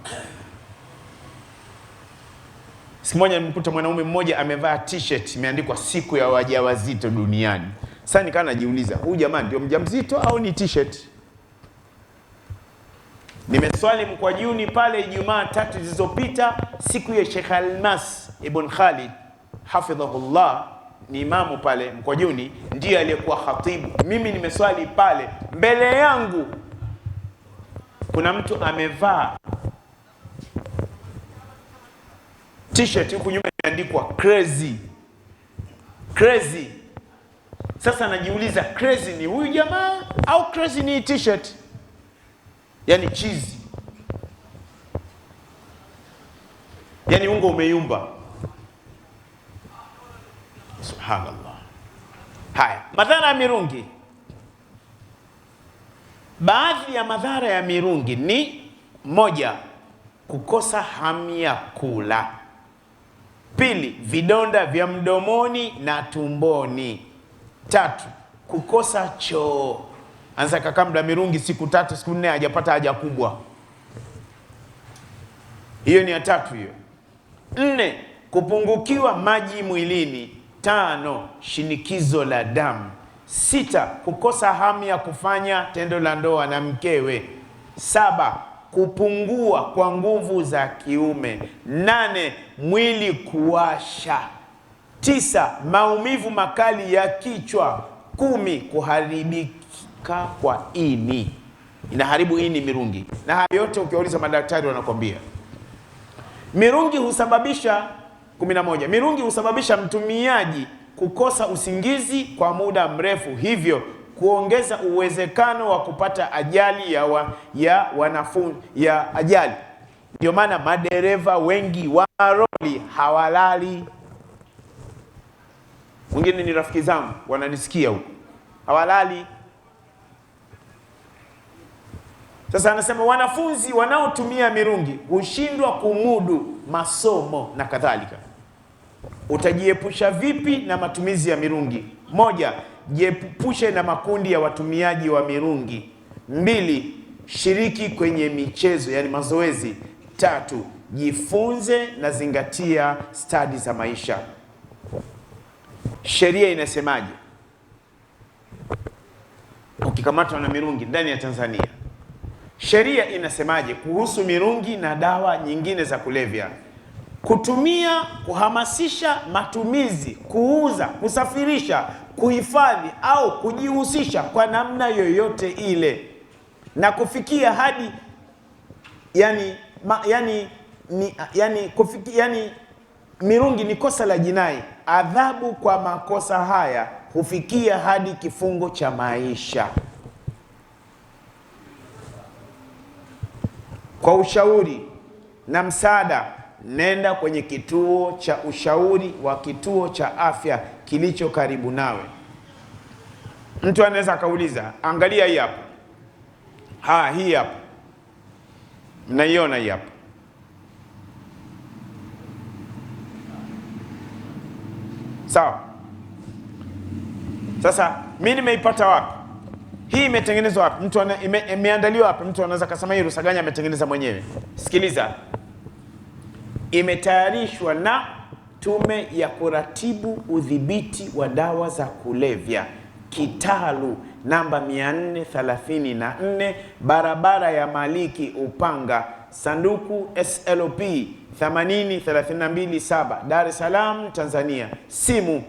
Siku moja nimekuta mwanaume mmoja amevaa t-shirt imeandikwa siku ya wajawazito duniani. Sasa nikaa najiuliza, huyu jamaa ndio mjamzito au ni t-shirt? Nimeswali Mkwajuni pale Ijumaa 3 zilizopita, siku ya Sheikh Almas Ibn Khalid hafidhahullah, ni imamu pale Mkwajuni, ndiye aliyekuwa khatibu. Mimi nimeswali pale, mbele yangu kuna mtu amevaa t-shirt huku nyuma imeandikwa crazy. Crazy. Sasa najiuliza, crazy ni huyu jamaa au crazy ni t-shirt? Yani cheese. Yani ungo umeyumba. Subhanallah. Haya, madhara ya mirungi. Baadhi ya madhara ya mirungi ni: moja, kukosa hamu ya kula. Pili, vidonda vya mdomoni na tumboni. Tatu, kukosa choo. Anza kaka mda mirungi siku 3 siku 4 hajapata haja kubwa. Hiyo ni ya tatu hiyo. 4, kupungukiwa maji mwilini. 5, shinikizo la damu. 6, kukosa hamu ya kufanya tendo la ndoa na mkewe. 7, kupungua kwa nguvu za kiume. 8, mwili kuwasha. 9, maumivu makali ya kichwa. 10, kuharibika kwa ini. Inaharibu ini mirungi. Na hayo yote ukiuliza madaktari wanakwambia. Mirungi husababisha 11. Mirungi husababisha mtumiaji kukosa usingizi kwa muda mrefu, hivyo kuongeza uwezekano wa kupata ajali ya ajali. Ndio maana madereva wengi wa lori hawalali. Wengine ni rafiki zangu wananisikia huko, hawalali. Sasa anasema wanafunzi wanaotumia mirungi hushindwa kumudu masomo na kadhalika. Utajiepusha vipi na matumizi ya mirungi? 1, jiepushe na makundi ya watumiaji wa mirungi. 2, shiriki kwenye michezo, yani mazoezi. 3, jifunze na zingatia stadi za maisha. Sheria inasemaje? ukikamatwa na mirungi ndani ya Tanzania, sheria inasemaje kuhusu mirungi na dawa nyingine za kulevya? Kutumia, kuhamasisha matumizi, kuuza, kusafirisha, kuhifadhi au kujihusisha kwa namna yoyote ile na kufikia hadi mirungi ni kosa la jinai. Adhabu kwa makosa haya hufikia hadi kifungo cha maisha. Kwa ushauri na msaada, nenda kwenye kituo cha ushauri wa kituo cha afya kilicho karibu nawe. Mtu anaweza akauliza, angalia hii hapa. Hii hapa. Mnaiona hii hapa. Sawa. Sasa mimi nimeipata wapi? Hii imetengenezwa wapi? Mtu imeandaliwa wapi? Mtu anaweza kusema hii Rusaganya ametengeneza mwenyewe. Sikiliza. Imetayarishwa na Tume ya Kuratibu Udhibiti wa Dawa za Kulevya, Kitalu namba 434, barabara ya Maliki Upanga, sanduku SLP 80327, Dar es Salaam, Tanzania. Simu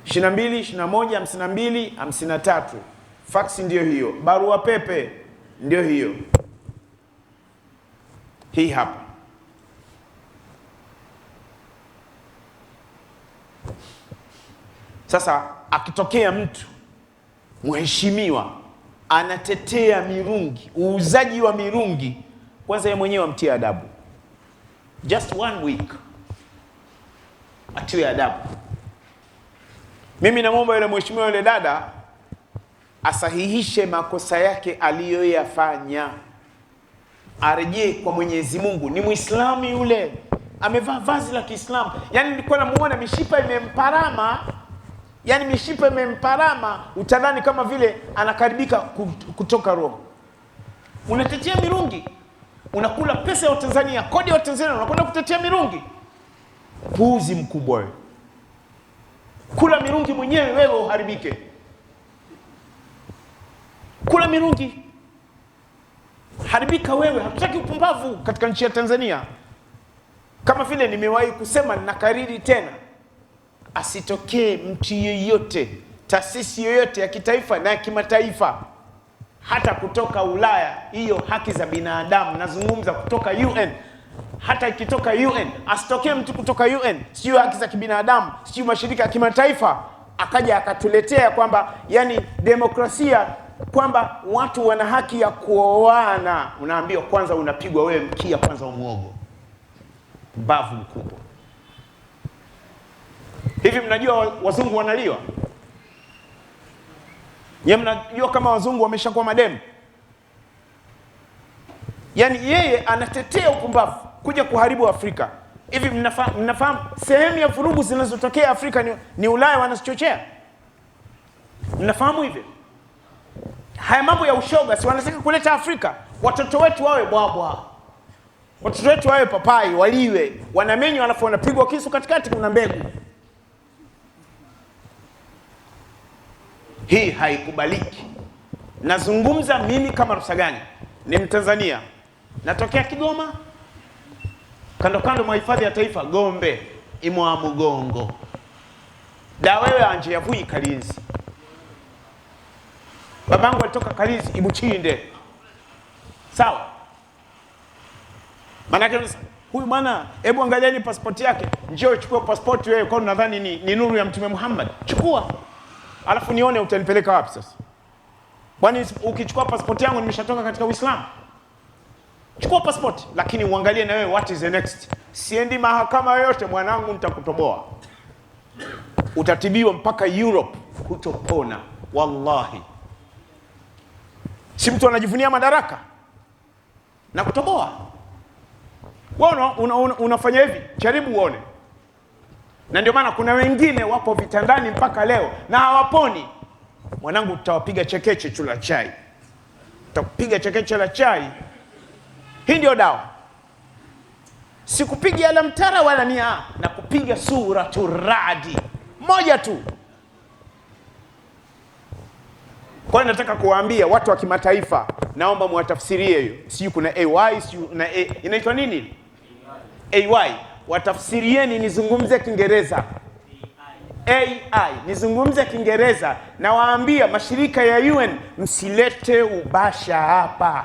22 21 52 53. Fax ndio hiyo. Barua pepe ndio hiyo. Hii hapa. Sasa akitokea mtu mheshimiwa anatetea mirungi, uuzaji wa mirungi, kwanza yeye mwenyewe amtie adabu. Just 1 week atiwe adabu. Mimi namwomba yule mheshimiwa, yule dada asahihishe makosa yake aliyoyafanya, arejee kwa Mwenyezi Mungu. Ni Muislamu yule, amevaa vazi la Kiislamu. Yani nilikuwa namuona mishipa imemparama, utadhani kama vile anakaribika kutoka roho. Unatetea mirungi, unakula pesa ya Tanzania, kodi ya Tanzania, unakwenda kutetea mirungi. Puuzi mkubwa wewe. Kula mirungi mwenyewe wewe uharibike. Kula mirungi, haribika wewe. Hatutaki upumbavu katika nchi ya Tanzania. Kama vile nimewahi kusema na kariri tena, asitokee mtu yeyote, taasisi yoyote ya kitaifa na ya kimataifa, hata kutoka Ulaya, hiyo haki za binadamu, nazungumza kutoka UN, hata ikitoka UN, asitokee mtu kutoka UN, sio haki za kibinadamu, sio mashirika ya kimataifa, akaja akatuletea kwamba yani demokrasia, kwamba watu wana haki ya kuoana. Unaambiwa kwanza unapigwa wewe mkia kwanza umuogo. Mbavu mkubwa. Hivi mnajua wazungu wanaliwa? Yeye mnajua kama wazungu wameshakuwa mademu? Yani yeye anatetea upumbavu kuja kuharibu Afrika. Hivi mnafahamu sehemu ya vurugu zinazotokea Afrika ni Ulaya wanazichochea? Mnafahamu hivi? Haya mambo ya ushoga si wanataka kuleta Afrika? Watoto wetu wawe bwabwa, watoto wetu wawe papai, waliwe, wanamenywa alafu wanapigwa kisu katikati kuna mbegu. Hii haikubaliki. Nazungumza mimi kama Rusaganya, ni Mtanzania, natokea Kigoma, kando mwa hifadhi ya taifa Gombe, Imwa Mugongo. Da wewe anje yavui Kalinzi. Babangu alitoka Kalinzi Ibuchinde. Sawa? Manake huyu bwana, hebu angalieni pasipoti yake. Njoo chukua pasipoti wewe, kwa nadhani ni nuru ya Mtume Muhammad. Chukua. Alafu nione utanipeleka wapi sasa. Kwani ukichukua pasipoti yangu nimeshatoka katika Uislamu? Chukua pasipoti, lakini uangalie na wewe what is the next. Siendi mahakama yoyote mwanangu, nitakutoboa. Utatibiwa mpaka Europe, hutopona wallahi. Si mtu anajivunia madaraka na kutoboa. Wewe unafanya hivi, jaribu uone. Na ndio maana kuna wengine wapo vitandani mpaka leo na hawaponi. Mwanangu, tutawapiga chekeche chula chai. Tutakupiga chekeche la chai. Hii ndio dawa. Sikupiga alamtara wala nia, na kupiga suratul Ra'd moja tu. Kwa hiyo nataka kuwaambia watu wa kimataifa, naomba muwatafsirie hiyo. Sio kuna AY, sio na inaitwa nini? AY. Watafsirieni nizungumze Kiingereza. AI nizungumze Kiingereza, na waambia mashirika ya UN, msilete ubasha hapa.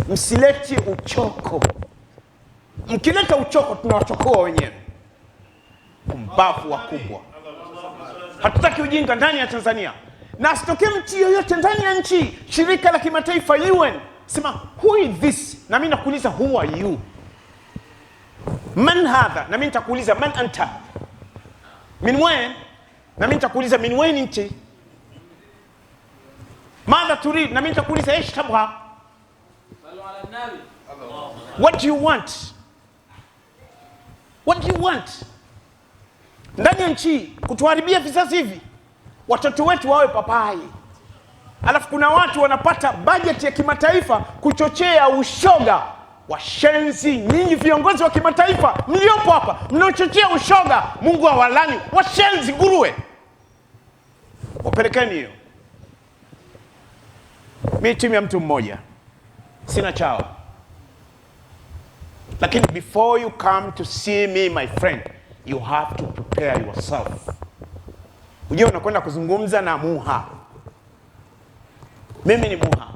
Msilete uchoko. Mkileta uchoko tunawachokoa wenyewe. Kumbavu wakubwa. Hatutaki ujinga ndani ya Tanzania. Na asitokee mtu yoyote ndani ya nchi, shirika la kimataifa UN, sema who is this? Na mimi nakuuliza who are you? Man hadha? Na mimi nitakuuliza man anta? Min wain? Na mimi nitakuuliza min wain inti? Madha turid? Na mimi nitakuuliza ايش تبغى? What do you want? What do you want? Ndani ya nchi kutuharibia vizazi hivi, watoto wetu wawe papai. Alafu kuna watu wanapata budget ya kimataifa kuchochea ushoga. Washenzi, nyinyi viongozi wa kimataifa mliopo hapa, mnaochochea ushoga, Mungu awalani. Washenzi nguruwe. Wapelekeni hiyo. Mimi timu ya mtu mmoja, sina chawa. Lakini before you come to see me, my friend, you have to prepare yourself. Ujue unakwenda kuzungumza na Muha. Mimi ni Muha,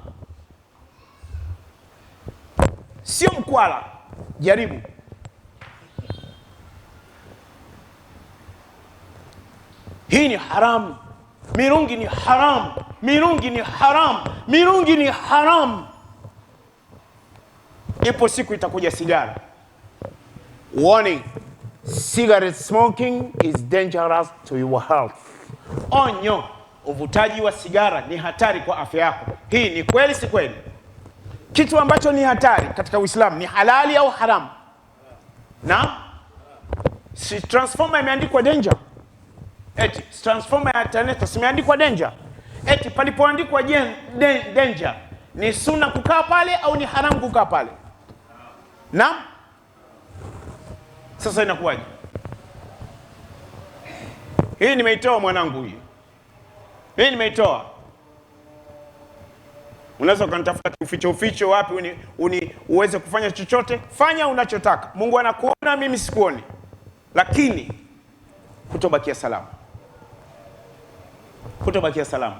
sio mkwala. Jaribu. Hii ni haram. Mirungi ni haram. Mirungi ni haram. Mirungi ni haram. Ipo siku itakuja sigara. Warning. Cigarette smoking is dangerous to your health. Onyo, uvutaji wa sigara ni hatari kwa afya yako. Hii ni kweli si kweli? Kitu ambacho ni hatari katika Uislamu ni halali au haram? Na si transformer imeandikwa danger. Eti transformer ya internet imeandikwa danger. Eti palipoandikwa danger ni sunna kukaa pale au ni haram kukaa pale? Na sasa inakuwaje? Hii nimeitoa mwanangu hii. Hii nimeitoa. Unaweza kunitafuta uficho wapi uweze kufanya chochote? Fanya unachotaka. Mungu anakuona, mimi sikuoni. Lakini kutobakia salama. Kutobakia salama.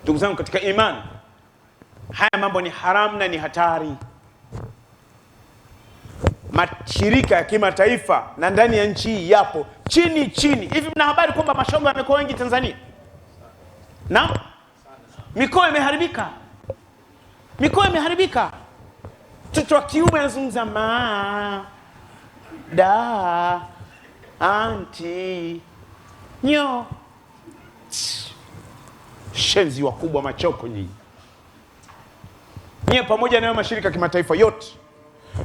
Ndugu zangu katika imani, haya mambo ni haramu na ni hatari. Mashirika ya kimataifa na ndani ya nchi yapo chini. Hivi mna habari kwamba mashoga yamekuwa wengi Tanzania? Na mikoa imeharibika. Mikoa imeharibika. Mtoto wa kiume anazungumza da anti nyo. Shenzi wakubwa machoko nyinyi. Nyie pamoja na mashirika ya kimataifa yote.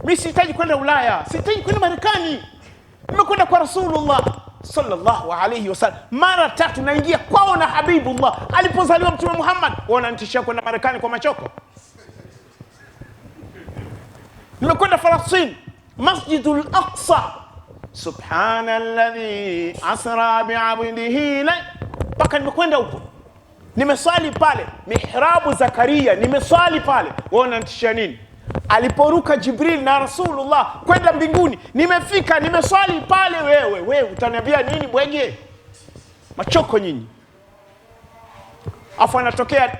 Mimi sihitaji kwenda Ulaya, sihitaji kwenda Marekani. Nimekwenda kwa Rasulullah sallallahu alayhi wasallam mara 3, naingia kwao na Habibullah alipozaliwa Mtume Muhammad. Wananitishia kwenda Marekani kwa machoko. Nimekwenda Palestina, Masjidul Aqsa, subhanalladhi asra bi'abdihi, mpaka nimekwenda huko. Nimeswali pale mihrabu Zakaria, nimeswali pale. Wananitishia nini? Aliporuka Jibril na Rasulullah kwenda mbinguni, nimefika, nimeswali pale. Wewe utaniambia nini bwege? Machoko nyinyi. Afu anatokea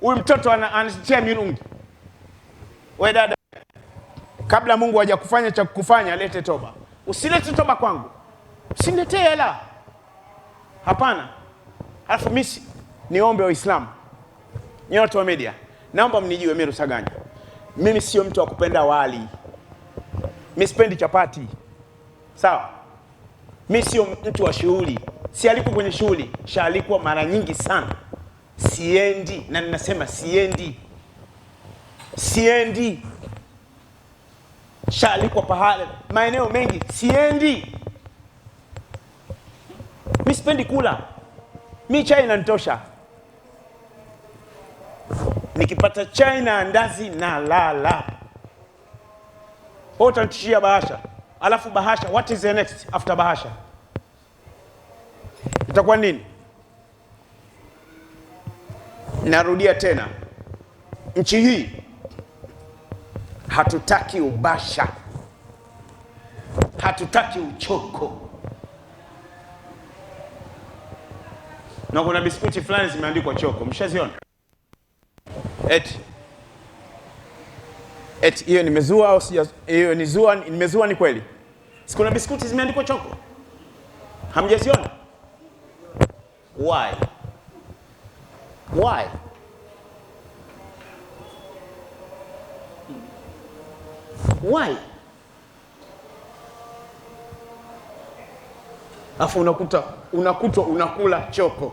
huyu mtoto anatia mirungi. Wewe dada, kabla Mungu haja kufanya cha kukufanya, lete toba. Usilete toba kwangu. Usiniletee hela. Hapana. Alafu mimi niombe Waislamu, nyote wa media, naomba mnijue mimi Rusaganya. Mimi sio mtu wa kupenda wali. Mimi sipendi chapati. Sawa? Mimi sio mtu wa shughuli. Si aliko kwenye shughuli, shaalikwa mara nyingi sana. Siendi, na ninasema siendi. Siendi. Shaalikwa pahali, maeneo mengi, siendi. Mimi sipendi kula. Mimi chai inanitosha. Nikipata chai na andazi na lala. Utanitishia bahasha. Alafu bahasha, what is the next after bahasha? Itakuwa nini? Narudia tena, nchi hii hatutaki ubasha, hatutaki uchoko. Na kuna biskuti fulani zimeandikwa choko, mshaziona? Eti hiyo nimezua au sija? Hiyo ni zua, nimezua ni kweli? Sikuna biskuti zimeandikwa choko, hamjaziona? Why? Why? Why? Afu unakutwa unakula choko.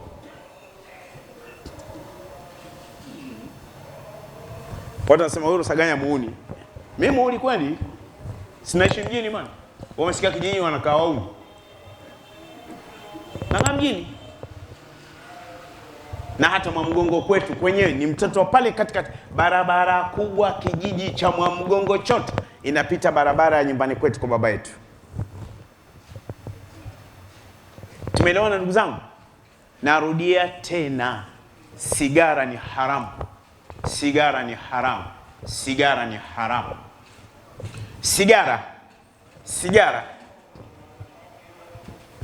Watu wanasema wewe Rusaganya muuni. Mimi muuni kweli? Sinaishi mjini man. Wamesikia kijijini wanakaa wauni. Na mjini. Na hata Mwamgongo kwetu kwenyewe ni mtoto wa pale katikati. Barabara kubwa kijiji cha Mwamgongo chote inapita barabara ya nyumbani kwetu kwa baba yetu. Tumeelewana ndugu zangu? Narudia tena, sigara ni haramu. Sigara ni haramu. Sigara ni haramu. Sigara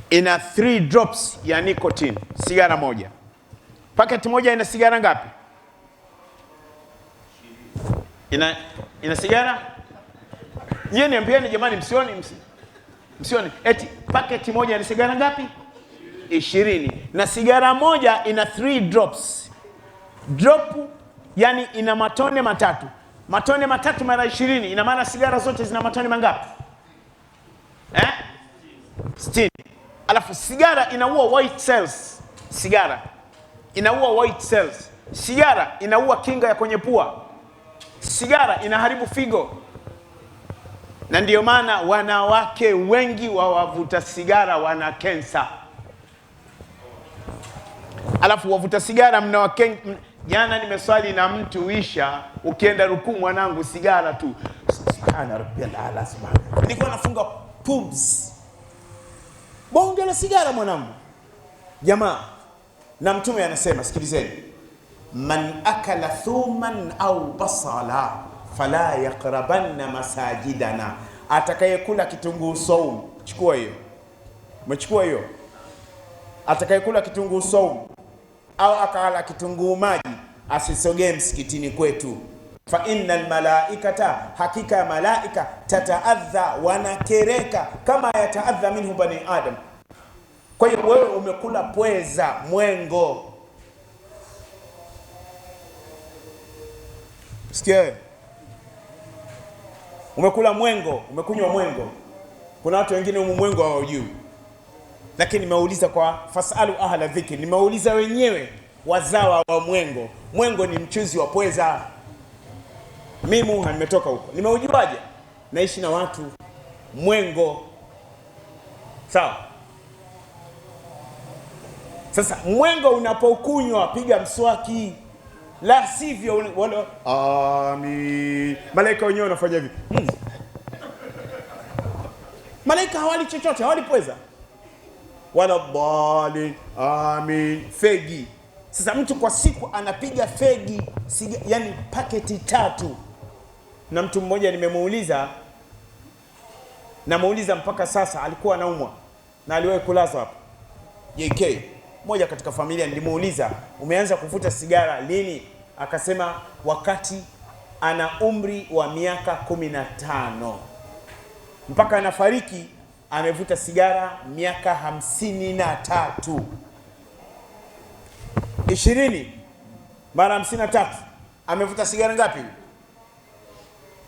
ina 3 drops ya nicotine. Sigara moja. Paketi moja ina sigara ngapi? Ina sigara? Yeye niambieni jamani, msioni. Eti paketi moja ina sigara ngapi? 20. Na sigara moja ina 3 drops. Drop yani ina matone matatu. Matone matatu mara 20 ina maana sigara zote zina matone mangapi? 60. Alafu sigara inaua white cells. Sigara inaua white cells. Sigara inaua kinga ya kwenye pua. Sigara inaharibu figo. Na ndio maana wanawake wengi wa wavuta sigara wana kansa. Alafu wavuta sigara jana nimeswali na mtu isha, ukienda rukuu mwanangu sigara tu. Subhana rabbiyal ala subhana. Nilikuwa nafunga pumzi. Bonge la sigara mwanangu. Jamaa, na mtume anasema, sikilizeni. Man akala thuman au basala fala yaqrabanna masajidana. Atakayekula kitunguu saumu, chukua hiyo. Umechukua hiyo? Atakayekula kitunguu saumu au akala kitunguu maji asisogee msikitini kwetu. Fa innal malaikata, hakika ya malaika, tataadha, wanakereka kama yataadha minhu bani adam. Kwa hiyo wewe umekula pweza, mwengo. Sikia, umekula mwengo, umekunywa mwengo. Kuna watu wengine mwengo hawajui. Lakini nimeuliza kwa fasalu ahla dhikri, nimeuliza wenyewe wazawa wa mwengo. Mwengo ni mchuzi wa pweza. Mimi nimetoka huko. Nimeujuaje? Naishi na watu mwengo. Sawa? Sasa mwengo unapokunywa piga mswaki. La sivyo wala amin. Malaika wenyewe wanafanya hivi. Malaika hawali chochote, hawali pweza. Wala bali amin. Fegi. Sasa mtu kwa siku anapiga fegi yani paketi 3. Na mtu mmoja nimemuuliza, namuuliza mpaka sasa, alikuwa anaumwa na aliwahi kulazwa hapa JK. Moja katika familia nilimuuliza, umeanza kuvuta sigara lini? Akasema wakati ana umri wa miaka 15. Mpaka anafariki amevuta sigara miaka 53. 20 mara 53 amevuta sigara ngapi?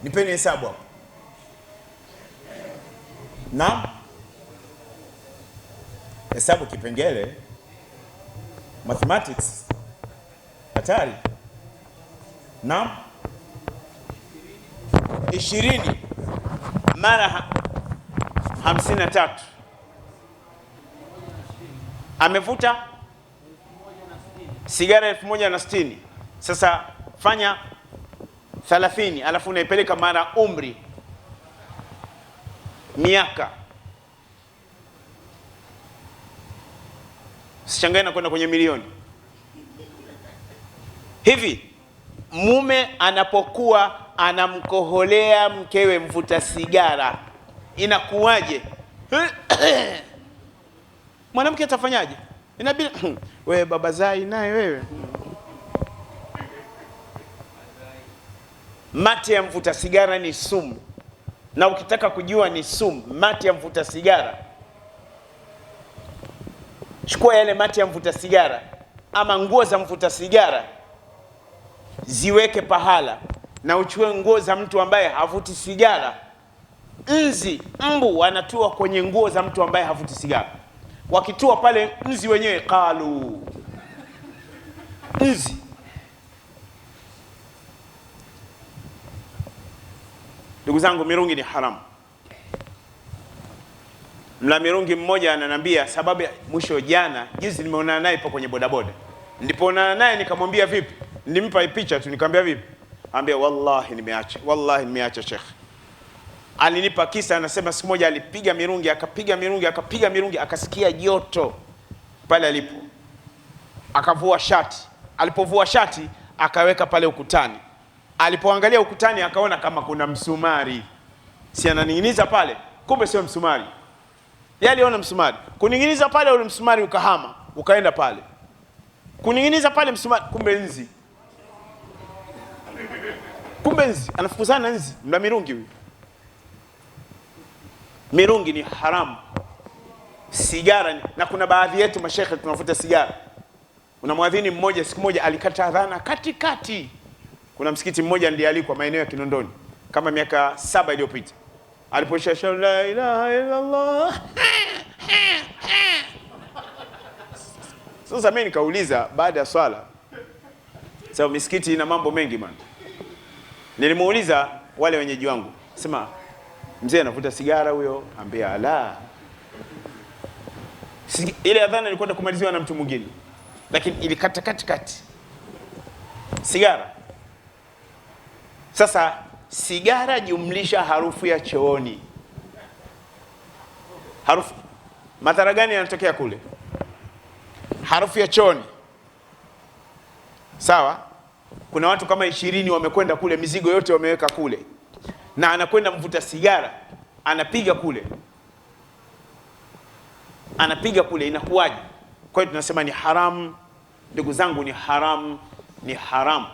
Nipeni hesabu hapo. Na hesabu kipengele, mathematics hatari. Na 20 mara 53 amevuta sigara 1060. Sasa fanya 30 alafu unaipeleka mara umri miaka. Sichangae na kwenda kwenye milioni. Hivi mume anapokuwa anamkoholea mkewe mvuta sigara inakuwaje? Mwanamke atafanyaje? Inabidi wewe baba zai naye wewe. Mate ya mvuta sigara ni sumu, na ukitaka kujua ni sumu mate ya mvuta sigara, chukua yale mate ya mvuta sigara ama nguo za mvuta sigara, ziweke pahala, na uchukue nguo za mtu ambaye havuti sigara. Nzi, mbu wanatua kwenye nguo za mtu ambaye havuti sigara. Wakitua pale, nzi wenyewe qalu, nzi. Ndugu zangu, mirungi ni haramu. Mla mirungi mmoja ananiambia, sababu mwisho jana juzi nimeonana naye ipo kwenye bodaboda. Nilipoonana naye nikamwambia vipi? Nilimpa picha tu nikamwambia vipi? Ambia wallahi nimeacha Sheikh. Alinipa kisa, anasema siku moja alipiga mirungi, akapiga mirungi akasikia joto pale alipo. Akavua shati. Alipovua shati akaweka pale ukutani. Alipoangalia ukutani akaona kama kuna msumari. Si ananinginiza pale, kumbe sio msumari. Yeye aliona msumari. Kuninginiza pale ule msumari ukahama, ukaenda pale. Kuninginiza pale msumari, kumbe nzi. Kumbe nzi, anafukuzana nzi, mla mirungi huyu. Mirungi ni haramu. Sigara ni, na kuna baadhi yetu mashekhe tunavuta sigara. Kuna mwadhini mmoja siku moja alikata adhana katikati. Kuna msikiti mmoja ndiye alikuwa maeneo ya Kinondoni kama miaka 7 iliyopita. Alipoisha la ilaha illa Allah. Sasa mimi nikauliza baada ya swala, sababu misikiti ina mambo mengi man. Nilimuuliza wale wenyeji wangu, sema mzee anavuta sigara huyo? Ambia la. Ile adhana ilikuwa kumaliziwa na mtu mwingine, lakini ilikata katikati sigara. Sasa sigara jumlisha harufu ya chooni. Harufu madhara gani yanatokea kule? Harufu ya chooni. Sawa? Kuna watu kama 20 wamekwenda kule, mizigo yote wameweka kule, na anakwenda mvuta sigara, anapiga kule, inakuwaje? Kwa hiyo tunasema ni haramu. Ndugu zangu, ni haramu.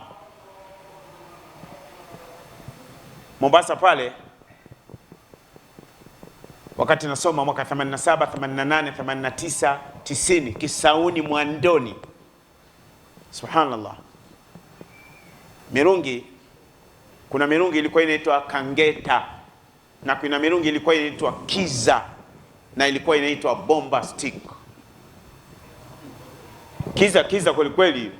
Mombasa pale, wakati nasoma mwaka 87, 88, 89, 90, Kisauni Mwandoni, subhanallah, mirungi, kuna mirungi ilikuwa inaitwa Kangeta, na kuna mirungi ilikuwa inaitwa Kiza, na ilikuwa inaitwa Bomba Stick. Kiza kweli kweli.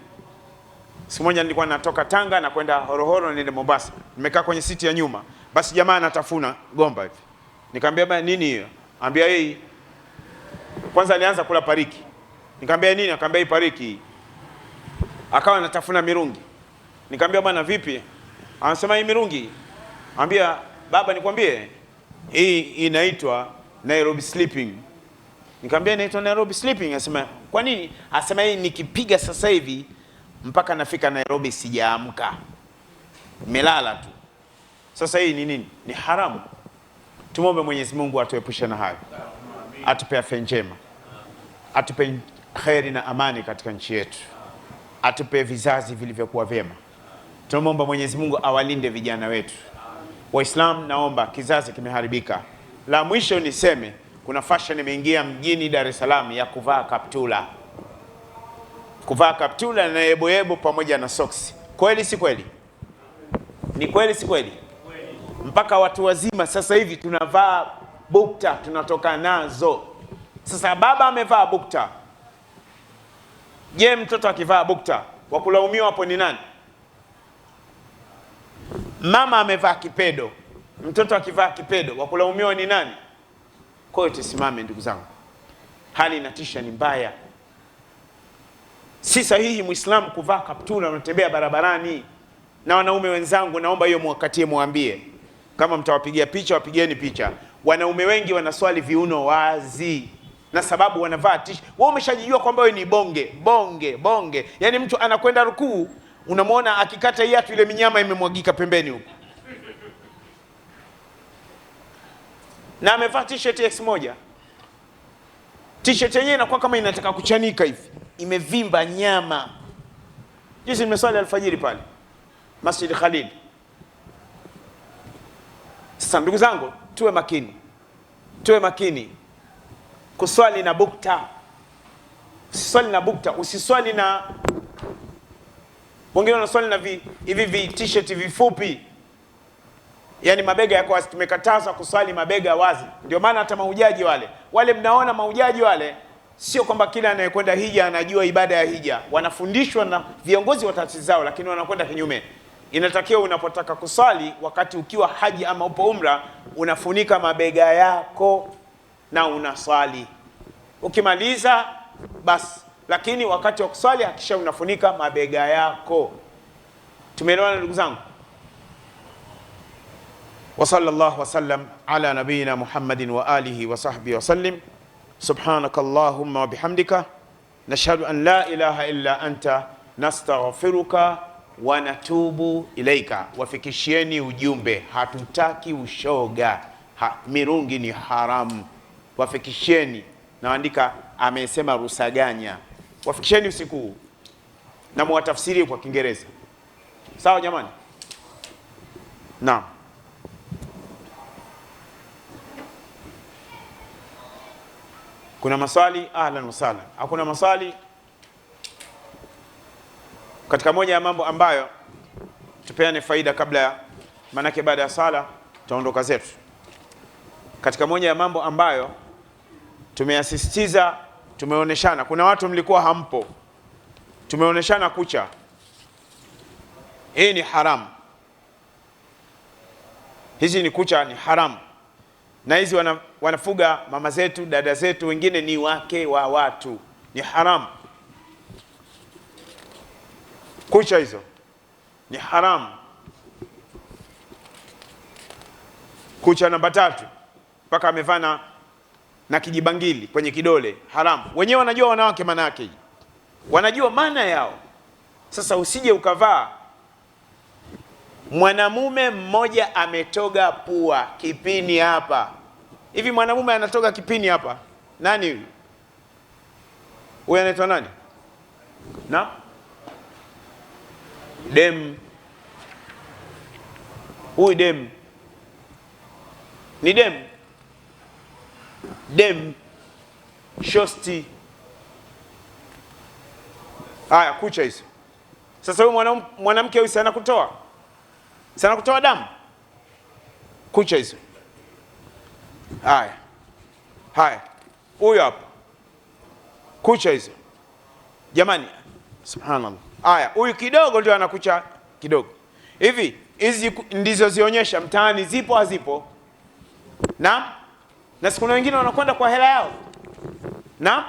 Siku moja nilikuwa natoka Tanga na kwenda Horohoro niende Mombasa. Nimekaa kwenye siti ya nyuma. Basi jamaa anatafuna gomba hivi. Nikamwambia bana, nini hiyo? Ambia hii. Kwanza alianza kula pariki. Nikamwambia nini? Akamwambia hii pariki. Akawa anatafuna mirungi. Nikamwambia bana, vipi? Anasema hii mirungi. Ambia baba, nikwambie hii inaitwa Nairobi sleeping. Nikamwambia inaitwa Nairobi sleeping. Anasema kwa nini? Anasema hii nikipiga sasa hivi mpaka nafika Nairobi sijaamka, melala tu. Sasa hii ni nini? Ni haramu. Tumombe Mwenyezi Mungu atuepushe na hayo, atupe afya njema, atupe kheri na amani katika nchi yetu, atupe vizazi vilivyokuwa vyema. Tumombe Mwenyezi Mungu awalinde vijana wetu. Waislamu, naomba, kizazi kimeharibika. La mwisho niseme, kuna fashion imeingia mjini Dar es Salaam ya kuvaa kaptula. Kuvaa kaptula na yebo pamoja na soksi. Kweli si kweli? Ni kweli si kweli? Mpaka watu wazima sasa hivi tunavaa bukta, tunatoka nazo. Sasa baba amevaa bukta. Je, mtoto akivaa bukta wakulaumiwa hapo ni nani? Mama amevaa kipedo, mtoto akivaa kipedo wakulaumiwa ni nani? Kwa hiyo tusimame ndugu zangu. Hali inatisha, ni mbaya. Si sahihi Muislamu kuvaa kaptula unatembea barabarani. Na wanaume wenzangu, naomba hiyo mwakatie, muambie. Kama mtawapigia picha, wapigieni picha. Wanaume wengi wanaswali viuno wazi, na sababu wanavaa tishi. Wao umeshajijua kwamba wewe ni bonge. Yaani mtu anakwenda rukuu, unamwona akikata hiatu ile minyama imemwagika pembeni huko, na amevaa t-shirt X1. T-shirt yenyewe inakuwa kama inataka kuchanika hivi, imevimba nyama. Juzi nimeswali alfajiri pale Masjid Khalid. Sasa ndugu zangu, tuwe makini kuswali na bukta. Usiswali na bukta, usiswali na wengine wanaswali na hivi t-shirt vifupi, yani mabega yako wazi. Tumekataza kuswali mabega wazi. Ndio maana hata mahujaji wale mnaona mahujaji wale, sio kwamba kila anayekwenda hija anajua ibada ya hija. Wanafundishwa na viongozi wa taasisi zao, lakini wanakwenda kinyume. Inatakiwa unapotaka kuswali wakati ukiwa haji ama upo umra, unafunika mabega yako na unaswali. Ukimaliza basi, lakini wakati wa kuswali hakisha unafunika mabega yako. Tumeelewana ndugu zangu? Wa sallallahu wasallam ala nabiyina Muhammadin wa alihi wa sahbihi wa sallim. Subhanakallahumma wa bihamdika nashhadu an la ilaha illa anta nastaghfiruka wa natubu ilaika. Wafikishieni ujumbe, hatutaki ushoga, mirungi ni haramu. Wafikishieni, naandika amesema Rusaganya. Wafikisheni usiku huu na muwatafsiri kwa Kiingereza. Sawa jamani? Naam. Kuna maswali? Ahlan wa sahlan. Hakuna maswali? Katika moja ya mambo ambayo tupeane faida kabla ya, manake baada ya sala tutaondoka zetu. Katika moja ya mambo ambayo tumeasisitiza, tumeoneshana, kuna watu mlikuwa hampo, tumeoneshana kucha. Hii ni haramu. Hizi ni kucha, ni haramu. Na hizi wanafuga mama zetu, dada zetu, wengine ni wake wa watu. Ni haramu. Kucha hizo ni haramu. Kucha namba 3 mpaka amevana na kijibangili kwenye kidole, haramu. Wenyewe wanajua wanawake maana yake, wanajua maana yao. Sasa usije ukavaa. Mwanamume mmoja ametoga pua kipini hapa hivi. Mwanamume anatoga kipini hapa, nani huyu? Huyu anaitwa nani? Na dem. Huyu dem ni dem shosti. Haya, kucha hizo. Sasa huyu mwanamke huyu sana kutoa damu. Kucha hizo. Haya, huyu hapa, kucha hizo jamani, subhanallah. Haya, huyu kidogo ndio anakucha kidogo hivi. Hizi ndizo zionyesha mtaani zipo hazipo. Na siku wengine wanakwenda kwa hela yao. Na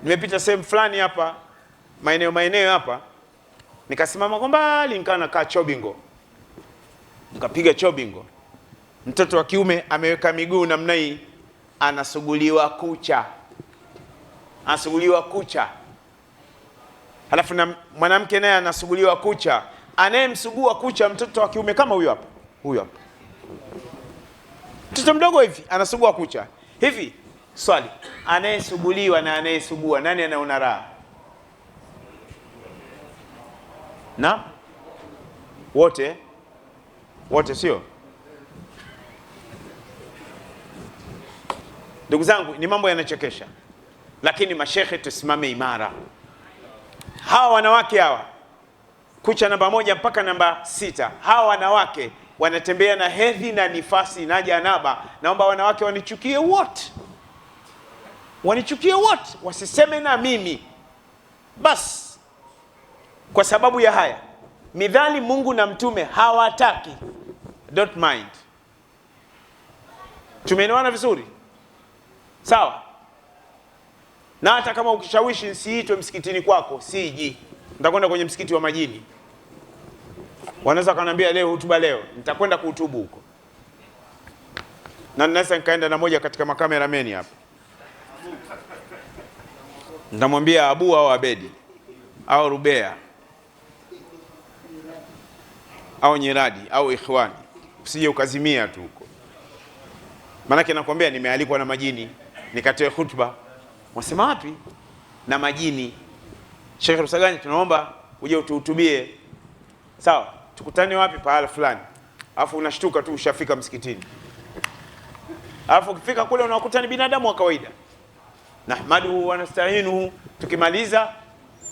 nimepita sehemu fulani hapa, maeneo hapa, nikasimama kwa mbali, nikana kaa chobingo, nikapiga chobingo. Mtoto wa kiume ameweka miguu namna hii, anasuguliwa kucha. Halafu na mwanamke naye anasuguliwa kucha. Anayemsugua kucha mtoto wa kiume kama huyu hapa. Mtoto mdogo hivi anasugua kucha. Hivi swali, anayesuguliwa na anayesugua, nani anaona raha? Na wote sio? Ndugu zangu, ni mambo yanachekesha, lakini mashehe tusimame imara. Hawa wanawake hawa, kucha namba 1 mpaka namba 6, hawa wanawake wanatembea na hedhi na nifasi na janaba. Naomba wanawake wanichukie wote, wasiseme na mimi bas. Kwa sababu ya haya, midhali Mungu na mtume hawataki, don't mind. Tumeelewana vizuri? Sawa? Na hata kama ukishawishi nsiitwe msikitini kwako, siji. Nitakwenda kwenye msikiti wa majini. Wanaweza kaniambia leo hutuba leo, nitakwenda kuhutubu huko. Na ninaweza nikaenda na moja katika makamerameni hapa. Nitamwambia Abu au Abedi au Rubea, au nyiradi au ikhwani, usije ukazimia tu huko. Maanake nakwambia nimealikwa na majini nikatoe khutba. Wasema wapi? Na majini. Sheikh Rusagani, tunaomba uje utuhutubie. Sawa, tukutane wapi? Pahala fulani. Alafu unashtuka tu ushafika msikitini. Alafu ukifika kule unakuta ni binadamu wa kawaida. Nahmaduhu wa nasta'inuhu, tukimaliza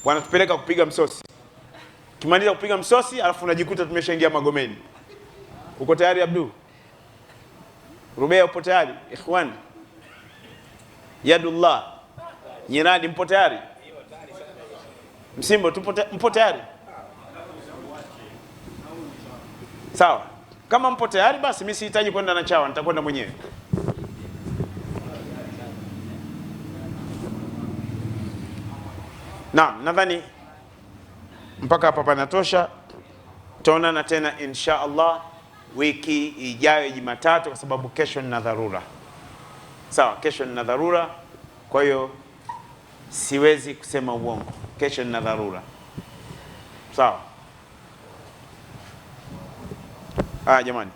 wanatupeleka kupiga msosi. Kimaliza kupiga msosi, alafu unajikuta tumeshaingia Magomeni. Uko tayari Abdul? Rubea upo tayari? Ikhwan, Yadullah, Nyiradi mpo tayari? Msimbo mpo tayari? Sawa, kama mpo tayari basi mimi sihitaji kwenda na chawa, nitakwenda mwenyewe. Naam, nadhani mpaka hapa panatosha. Tutaonana tena insha Allah wiki ijayo Jumatatu, kwa sababu kesho nina dharura. Sawa, kesho nina dharura, kwa hiyo siwezi kusema uongo. Kesho nina dharura. Sawa. Jamani.